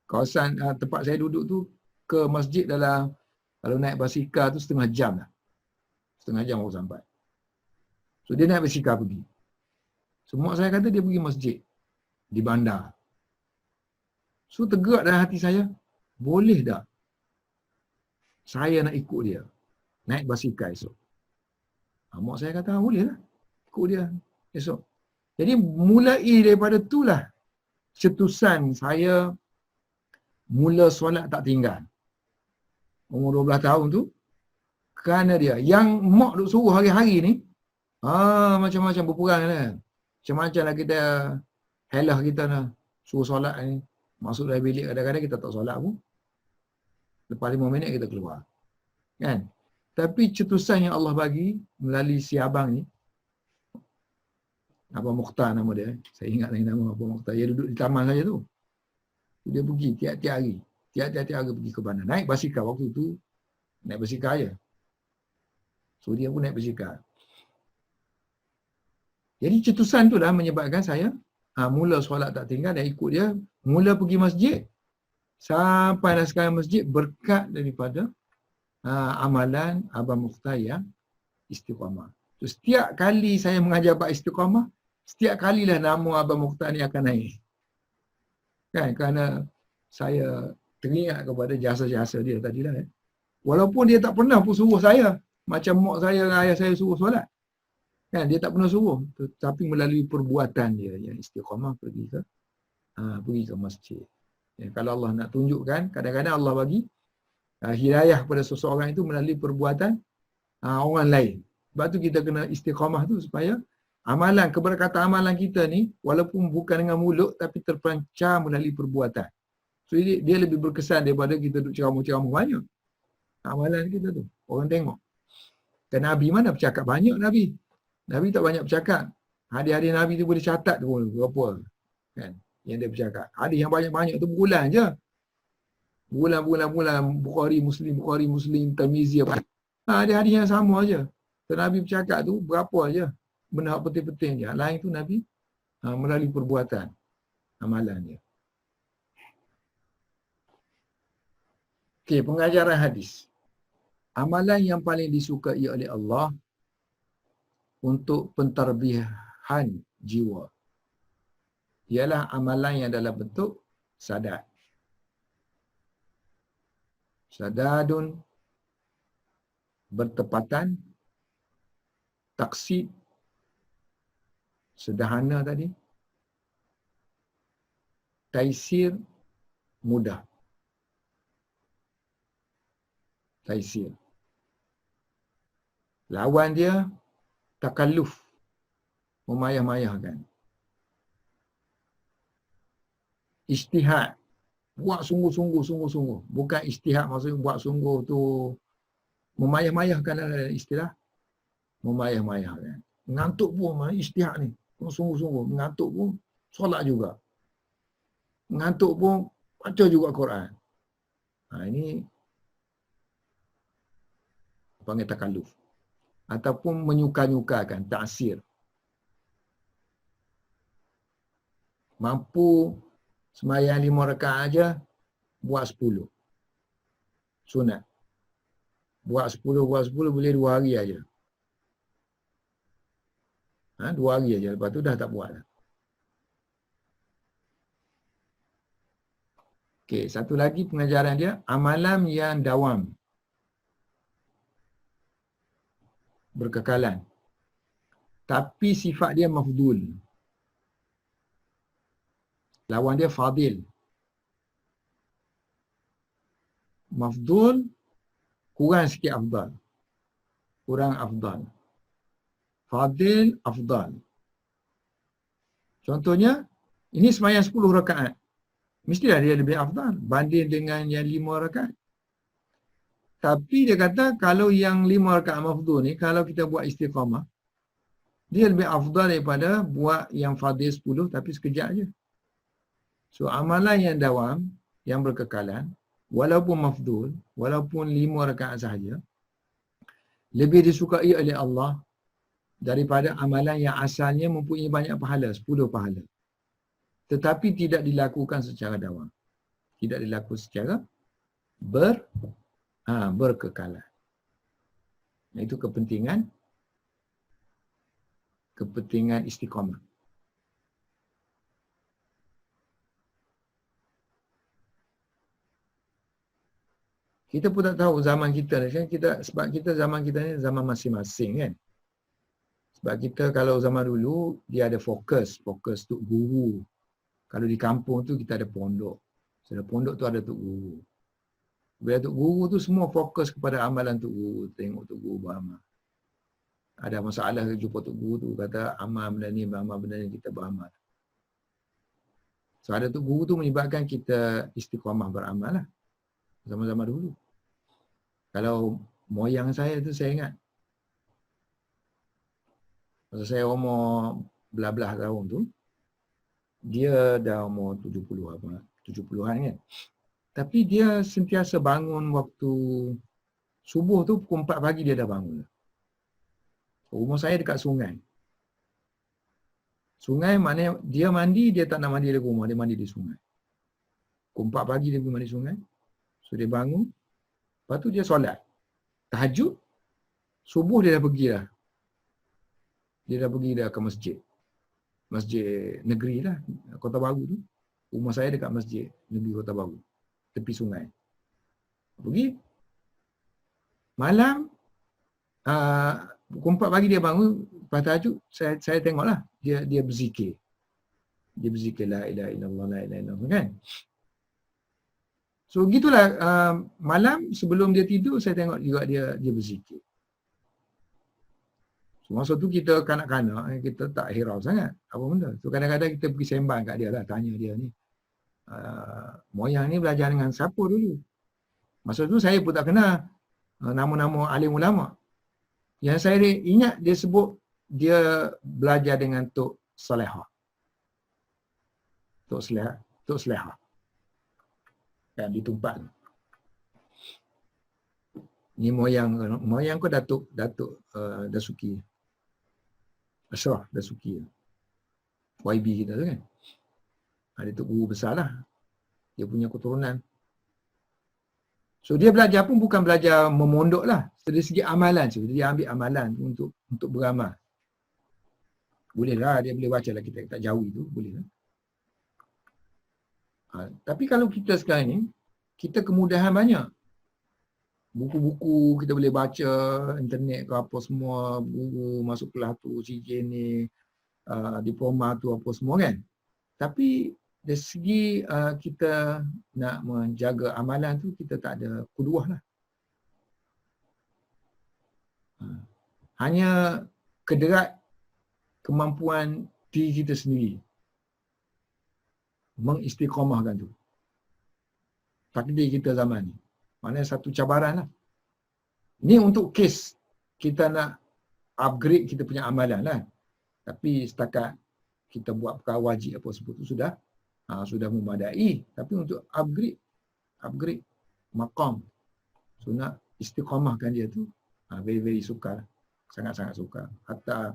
Kawasan tempat saya duduk tu ke masjid dalam, kalau naik basikal tu setengah jam lah. Setengah jam baru sampai. So dia naik basikal pergi. So mak saya kata dia pergi masjid di bandar. So tergerak dalam hati saya, boleh tak saya nak ikut dia naik basikal esok? Mak saya kata boleh lah, ikut dia esok. Jadi mulai daripada itulah cetusan saya mula solat tak tinggal. Umur 12 tahun tu, kerana dia. Yang mak duk suruh hari-hari ni, macam-macam berperang kan. Macam-macam lah kita, helah kita nak suruh solat ni. Masuk dalam bilik, kadang-kadang kita tak solat pun. Lepas 5 minit kita keluar. Kan? Tapi cetusan yang Allah bagi melalui si abang ni, Abang Mukhtar nama dia. Saya ingat lagi nama Abang Mukhtar. Dia duduk di taman saja tu. Dia pergi tiap-tiap hari. Tiap-tiap hari pergi ke bandar. Naik basikal waktu tu. Naik basikal je. So dia pun naik basikal. Jadi cetusan tu lah menyebabkan saya mula solat tak tinggal dan ikut dia. Mula pergi masjid. Sampai dah sekarang masjid berkat daripada amalan Abang Mukhtar yang istiqamah. So, setiap kali saya mengajar bab istiqamah, setiap kalilah nama Abang Mukhtar ni akan naik. Kan? Kerana saya teringat kepada jasa-jasa dia tadi lah. Walaupun dia tak pernah pun suruh saya. Macam mak saya dan ayah saya suruh solat. Kan? Dia tak pernah suruh. Tapi melalui perbuatan dia yang istiqamah pergi ke masjid. Ya, kalau Allah nak tunjukkan, kadang-kadang Allah bagi hidayah kepada seseorang itu melalui perbuatan orang lain. Sebab tu kita kena istiqamah tu supaya amalan, keberkatan amalan kita ni walaupun bukan dengan mulut tapi terpancar melalui perbuatan. So dia lebih berkesan daripada kita duk ceramah-ceramah banyak. Amalan kita tu, orang tengok. Dan Nabi mana bercakap banyak Nabi. Nabi tak banyak bercakap. Hadis-hadis Nabi tu boleh catat tu berapa. Kan? Yang dia bercakap. Hadis yang banyak-banyak tu berulang je. Bulan-bulan Bukhari Muslim, Tirmizi apa. Ada hadis yang sama aja. So, Nabi bercakap tu berapa aja. Benda penting-penting je. Lain tu Nabi melalui perbuatan amalan dia. Okey, pengajaran hadis. Amalan yang paling disukai oleh Allah untuk pentarbihan jiwa ialah amalan yang dalam bentuk sadat. Sadadun, bertepatan, taksib, sederhana tadi, taisir, mudah. Taisir. Lawan dia, takalluf, memayah-mayahkan. Ijtihad, buat sungguh-sungguh. Bukan ijtihad maksudnya buat sungguh tu memayah-mayahkan dalam istilah. Memayah-mayahkan. Mengantuk pun ijtihad ni. Sungguh-sungguh. Mengantuk pun solat juga. Mengantuk pun baca juga Quran. Ini panggil takalluf. Ataupun menyuka-nyukakan, ta'sir. Mampu sembahyang 5 rakaat aja, buat 10. Sunat. Buat 10 boleh 2 hari aja. 2 hari aja, lepas tu dah tak buat lah. Okey, satu lagi pengajaran dia, amalan yang dawam. Berkekalan. Tapi sifat dia mafdul. Lawan dia fadil. Mafdul kurang sikit afdal. Kurang afdal. Fadil afdal. Contohnya, ini sembahyang 10 rakaat. Mestilah dia lebih afdal banding dengan yang 5 rakaat. Tapi dia kata kalau yang 5 rakaat mafdul ni, kalau kita buat istiqamah, dia lebih afdal daripada buat yang fadil 10 tapi sekejap je. So amalan yang dawam, yang berkekalan, walaupun mafdul, walaupun 5 rakaat sahaja, lebih disukai oleh Allah daripada amalan yang asalnya mempunyai banyak pahala, 10 pahala. Tetapi tidak dilakukan secara dawam. Tidak dilakukan secara berkekalan. Itu kepentingan istiqamah. Kita pun tak tahu zaman kita ni kan, sebab kita zaman kita ni zaman masing-masing kan. Sebab kita kalau zaman dulu dia ada fokus tu guru. Kalau di kampung tu kita ada pondok. Setelah pondok tu ada tok guru. Bila tok guru tu semua fokus kepada amalan tok guru. Tengok tok guru beramal. Ada masalah jumpa tok guru tu kata amal benda ni, amal benda ni, kita beramal. So ada tok guru tu menyebabkan kita istiqamah beramal lah. Zaman-zaman dulu. Kalau moyang saya tu saya ingat. Masa saya umur belah-belah tahun tu, dia dah umur 70 apa, 70-an kan. Tapi dia sentiasa bangun waktu subuh tu, pukul 4 pagi dia dah bangun. Rumah saya dekat sungai. Sungai maknanya dia mandi, dia tak nak mandi di rumah, dia mandi di sungai. Pukul 4 pagi dia pergi mandi sungai. So dia bangun, lepas tu dia solat. Tahajud, subuh dia dah pergi dah. Dia dah pergi dah ke masjid. Masjid negeri lah, Kota Baru tu. Rumah saya dekat masjid negeri Kota Baru. Tepi sungai. Pergi. Malam, pukul 4 pagi dia bangun, lepas tahajud, saya tengoklah. Dia berzikir. Dia berzikir, la ilaha illallah, la ilaha illallah, kan? So gitulah, malam sebelum dia tidur, saya tengok juga dia berzikir. So, masa tu kita kanak-kanak, kita tak hirau sangat apa benda. So kadang-kadang kita pergi sembang kat dia lah, tanya dia ni, moyang ni belajar dengan siapa dulu? Masa tu saya pun tak kenal nama-nama alim ulama. Yang saya ingat dia sebut dia belajar dengan Tok Salehah. Tok Salehah. Yang di Tumpak. Ni moyang ko Datuk Dasuki. Ashraf Dasuki. YB kita tu kan. Dia tu guru besar lah. Dia punya keturunan. So dia belajar pun bukan belajar memondok lah. Dari segi amalan. So, dia ambil amalan untuk beramal. Boleh lah, dia boleh baca lah kita tak jauh itu. Boleh lah. Tapi kalau kita sekarang ni, kita kemudahan banyak. Buku-buku kita boleh baca, internet ke apa semua, guru masuk kelas tu, CJ ni, diploma tu apa semua kan. Tapi dari segi kita nak menjaga amalan tu, kita tak ada kuduah lah. Hanya kederat kemampuan diri kita sendiri mengistiqamahkan tu. Takdir kita zaman ni. Maknanya satu cabaran lah. Ni untuk kes kita nak upgrade kita punya amalan lah. Tapi setakat kita buat perkara wajib apa sebut tu sudah memadai. Tapi untuk upgrade maqam. So nak istiqamahkan dia tu, very sukar. Sangat-sangat sukar. Hatta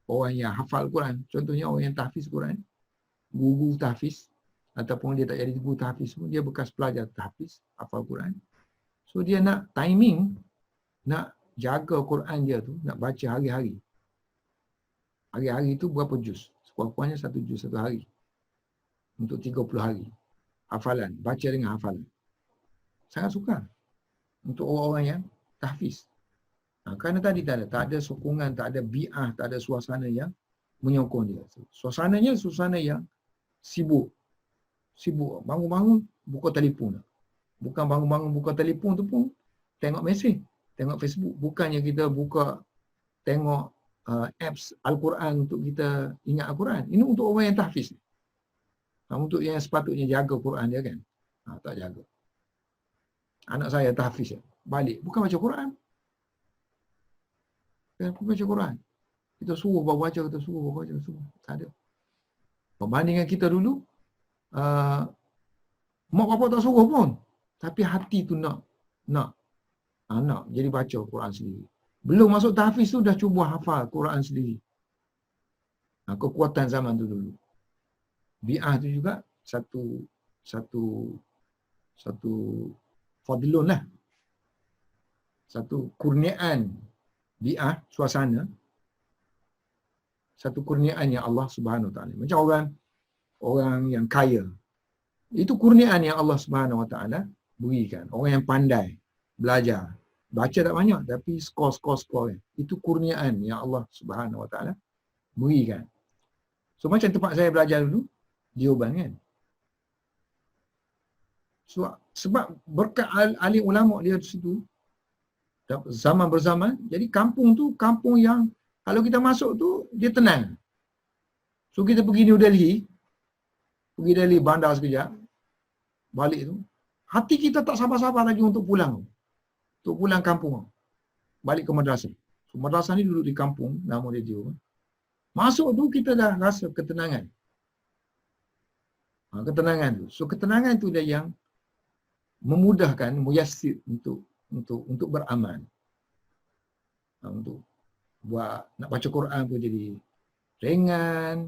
orang yang hafal Quran, contohnya orang yang tahfiz Quran, guru tahfiz, ataupun dia tak jadi guru tahfiz pun, dia bekas pelajar tahfiz, hafal Quran. So dia nak timing, nak jaga Quran dia tu, nak baca hari-hari. Hari-hari tu berapa juz? Sekurang-kurangnya 1 juz satu hari. Untuk 30 hari. Hafalan, baca dengan hafalan. Sangat sukar. Untuk orang-orang yang tahfiz. Kerana tadi tak ada sokongan, tak ada bi'ah, tak ada suasana yang menyokong dia. Suasananya suasana yang sibuk. Bangun-bangun, buka telefon. Bukan bangun-bangun buka telefon tu pun tengok mesej, tengok Facebook. Bukannya kita buka tengok apps Al-Quran untuk kita ingat Al-Quran. Ini untuk orang yang tahfiz. Untuk yang sepatutnya jaga Quran dia kan. Tak jaga. Anak saya tahfiz. Balik. Bukan baca Quran. Bukan baca Quran. Kita suruh baca, kita suruh baca. Tak ada. Perbandingan kita dulu, mak bapak tak suruh pun. Tapi hati tu nak jadi baca Quran sendiri. Belum masuk tahfiz tu dah cuba hafal Quran sendiri. Kekuatan zaman tu dulu. Bi'ah tu juga satu fadlun lah. Satu kurniaan bi'ah, suasana. Satu kurniaan yang Allah Subhanahu Wa Taala. Macam orang yang kaya. Itu kurniaan yang Allah Subhanahu Wa Taala berikan. Orang yang pandai belajar. Baca tak banyak tapi skor. Itu kurniaan yang Allah Subhanahu Wa Taala berikan. So macam tempat saya belajar dulu, Dioban kan. Sebab berkat alim ulama dia di situ, zaman berzaman, jadi kampung tu kampung yang kalau kita masuk tu dia tenang. So kita pergi New Delhi, pergi Delhi bandar sekejap, balik tu, hati kita tak sabar-sabar lagi untuk pulang. Untuk pulang kampung. Balik ke madrasah. So, madrasah ni duduk di kampung, nama dia Dio. Masuk tu kita dah rasa ketenangan. Ketenangan tu. So ketenangan tu dia yang memudahkan, muyassir untuk beramal. Untuk buat, nak baca Quran pun jadi ringan,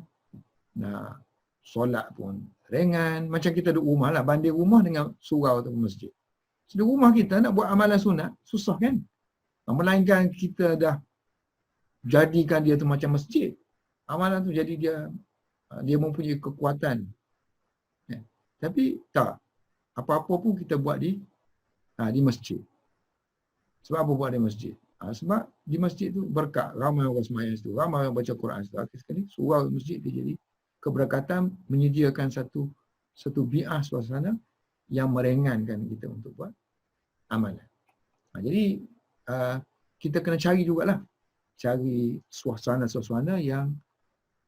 nak solat pun ringan. Macam kita duduk rumah lah, banding rumah dengan surau atau masjid. So, di rumah kita nak buat amalan sunat, susah kan? Melainkan kita dah jadikan dia tu macam masjid. Amalan tu jadi dia mempunyai kekuatan. Tapi tak. Apa-apa pun kita buat di masjid. Sebab apa buat di masjid? Sebab di masjid tu berkat, ramai orang sembahyang situ, ramai orang baca Quran situ. Akhir sekali surau masjid dia jadi keberkatan, menyediakan satu bi'ah suasana yang meringankan kita untuk buat amalan. Jadi kita kena cari jugalah, cari suasana-suasana yang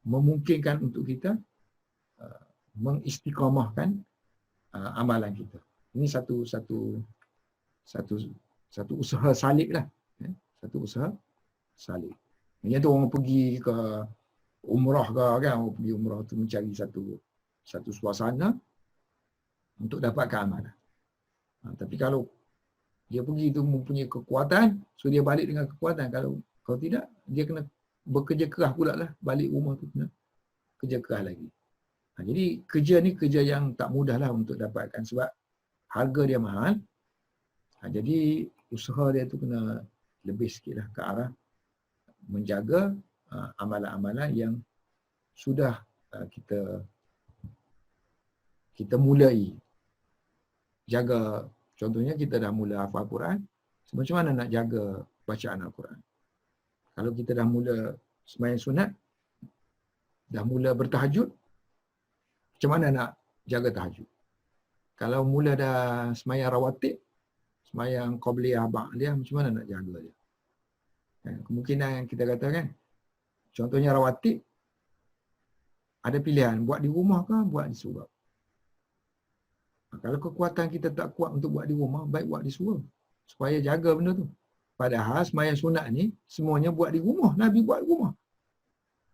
memungkinkan untuk kita mengistiqamahkan amalan kita. Ini satu usaha salib lah. Satu usaha salib. Macam tu orang pergi ke umrah ke kan, orang pergi umrah tu mencari satu suasana untuk dapatkan amalan. Tapi kalau dia pergi tu mempunyai kekuatan, so dia balik dengan kekuatan. Kalau tidak, dia kena bekerja keras pula lah. Balik rumah tu kena kerja keras lagi. Jadi kerja ni kerja yang tak mudah lah untuk dapatkan sebab harga dia mahal. Jadi usaha dia tu kena lebih sikit lah ke arah menjaga amalan-amalan yang sudah kita mulai. Jaga, contohnya kita dah mula hafal Quran, macam mana nak jaga bacaan Al-Quran? Kalau kita dah mula sembahyang sunat, dah mula bertahajud, macam mana nak jaga tahajud? Kalau mula dah sembahyang rawatib, sembahyang qabliyah ba'diyah, macam mana nak jaga dia? Kemungkinan yang kita katakan, contohnya rawatib, ada pilihan, buat di rumah ke, buat di surau. Kalau kekuatan kita tak kuat untuk buat di rumah, baik buat di surau. Supaya jaga benda tu. Padahal sembahyang sunat ni, semuanya buat di rumah. Nabi buat di rumah.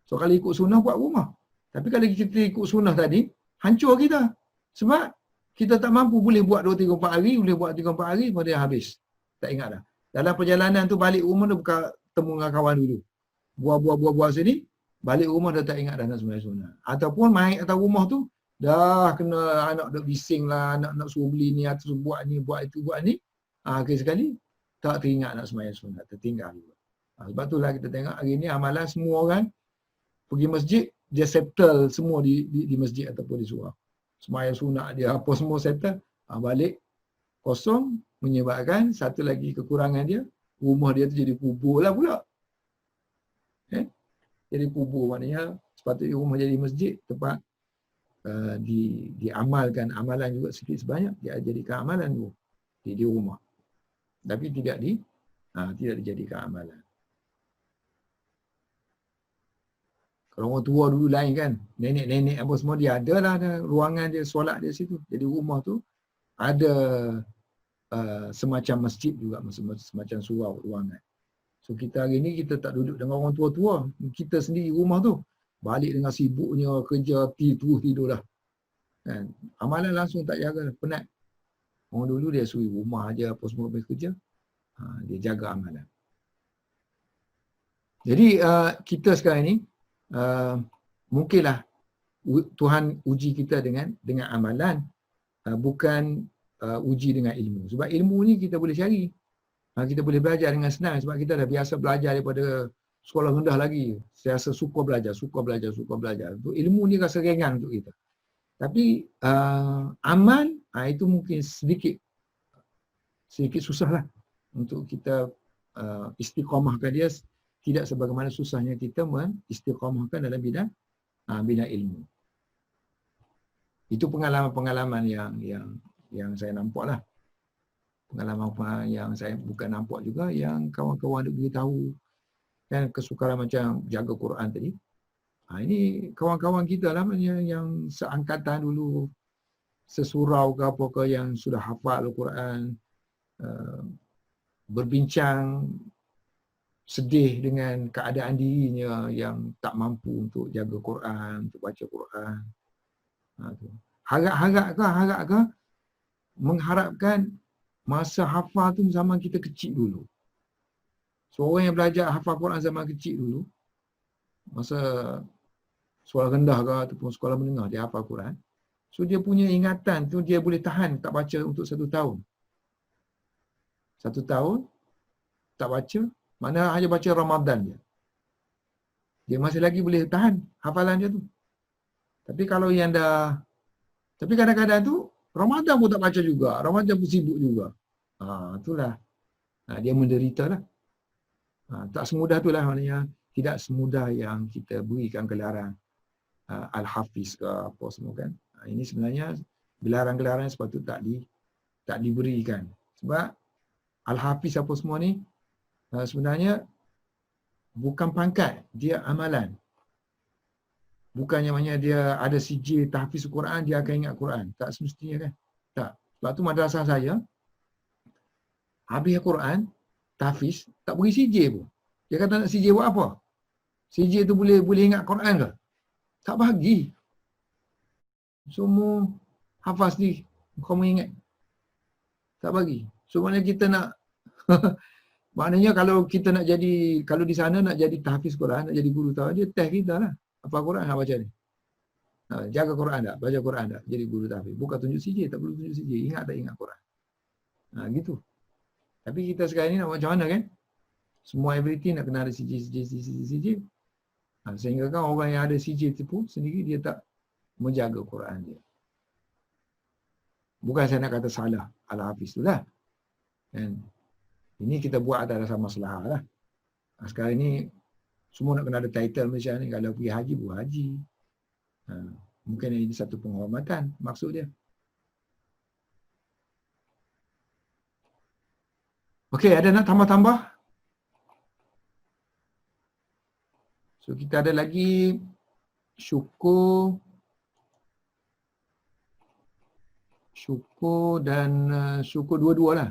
So kalau ikut sunnah, buat rumah. Tapi kalau kita ikut sunnah tadi, hancur kita. Sebab kita tak mampu, boleh buat 2, 3, 4 hari, boleh buat 3, 4 hari, pada habis. Tak ingat dah. Dalam perjalanan tu balik rumah tu buka temu dengan kawan dulu. Buah sini, balik rumah dah tak ingat dah nak sembahyang sunat. Ataupun main atas rumah tu, dah kena anak duk bising lah, nak suruh beli ni, atau buat ni, buat itu, buat ni. Akhir sekali, tak teringat nak sembahyang sunat, tertinggal juga. Sebab itulah kita tengok hari ni amalan semua orang pergi masjid, dia settle semua di masjid ataupun di surau. Sembahyang sunat dia, apa semua settle, balik kosong, menyebabkan satu lagi kekurangan dia, rumah dia tu jadi kubur lah pula. Jadi kubur maknanya sepatutnya rumah jadi masjid, tempat diamalkan amalan juga sikit sebanyak, dia jadikan amalan tu di rumah. Tapi tidak dijadikan amalan. Kalau orang tua dulu lain kan, nenek-nenek apa semua, dia ada ruangan dia, solat dia situ. Jadi rumah tu ada semacam masjid juga, semacam surau ruangan. So kita hari ni kita tak duduk dengan orang tua-tua, kita sendiri rumah tu. Balik dengan sibuknya kerja, tidur dah. Kan? Amalan langsung tak jaga, penat. Orang dulu dia suri rumah aja, apa semua habis kerja, dia jaga amalan. Jadi kita sekarang ni mungkinlah Tuhan uji kita dengan amalan, bukan uji dengan ilmu. Sebab ilmu ni kita boleh cari, kita boleh belajar dengan senang sebab kita dah biasa belajar daripada sekolah rendah lagi. Saya rasa suka belajar. Untuk ilmu ni rasa ringan untuk kita. Tapi amal itu mungkin sedikit susahlah untuk kita istiqamahkan dia, tidak sebagaimana susahnya kita mengistiqamahkan dalam bidang ilmu. Itu pengalaman-pengalaman yang saya nampak lah. Pengalaman yang saya bukan nampak juga, yang kawan-kawan ada beritahu. Kan kesukaran macam jaga Quran tadi. Ini kawan-kawan kita lah yang seangkatan dulu, sesurau ke apa ke, yang sudah hafal Al-Quran, berbincang sedih dengan keadaan dirinya yang tak mampu untuk jaga Quran, untuk baca Quran. Harap ke mengharapkan masa hafal tu zaman kita kecil dulu. Seorang yang belajar hafal Quran zaman kecil dulu, masa sekolah rendah ke ataupun sekolah menengah, dia hafal Quran. So dia punya ingatan tu dia boleh tahan tak baca untuk 1 tahun. 1 tahun tak baca, mana hanya baca Ramadan je. Dia masih lagi boleh tahan hafalan dia tu. Tapi kalau yang dah, tapi kadang-kadang tu Ramadan pun tak baca juga, Ramadan pun sibuk juga. Itulah. Dia menderita lah. Tak semudah itulah, maknanya tidak semudah yang kita berikan gelaran Al-Hafiz ke apa semua kan. Ini sebenarnya gelaran-gelaran yang sepatutnya tak diberikan. Sebab Al-Hafiz apa semua ni sebenarnya bukan pangkat, dia amalan. Bukannya maknanya dia ada CJ tahfiz Quran, dia akan ingat Quran. Tak semestinya kan. Tak. Sebab tu madrasah saya, habis Quran, tahfiz, tak beri CJ pun. Dia kata nak CJ buat apa? CJ tu boleh ingat Quran ke? Tak bagi. Semua hafaz ni, kamu ingat. Tak bagi. So maknanya kita nak, maknanya kalau kita nak jadi, kalau di sana nak jadi tahfiz Quran, nak jadi guru tahu, dia test kita lah. Apa Quran nak baca ni? Jaga Quran tak? Baca Quran tak? Jadi guru tahfiz. Bukan tunjuk CJ, tak perlu tunjuk CJ. Ingat tak ingat Quran? Gitu. Tapi kita sekarang ni nak macam mana kan? Semua everything nak kena ada CJ. Sehingga kan orang yang ada CJ tu sendiri, dia tak menjaga Quran dia. Bukan saya nak kata salah Al-Hafiz tu lah. Dan ini kita buat atas dasar masalah lah. Sekarang ni semua nak kena ada title Malaysia ni. Kalau pergi haji, buat haji. Mungkin ini satu penghormatan maksud dia. Okey, ada nak tambah-tambah? So kita ada lagi syukur dan syukur dua-dua lah.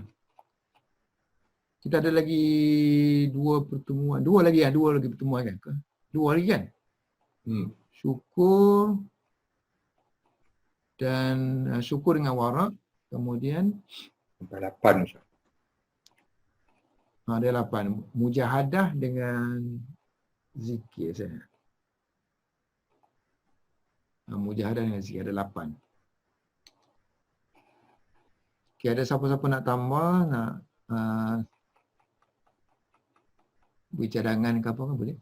Kita ada lagi dua lagi pertemuan kan? Dua lagi kan? Syukur dan syukur dengan warak. Kemudian sampai 8 Ustaz. Ada 8. Mujahadah dengan zikir saya. Mujahadah dengan zikir ada 8. Okay, ada siapa-siapa nak tambah, nak beri cadangan ke apa kan boleh?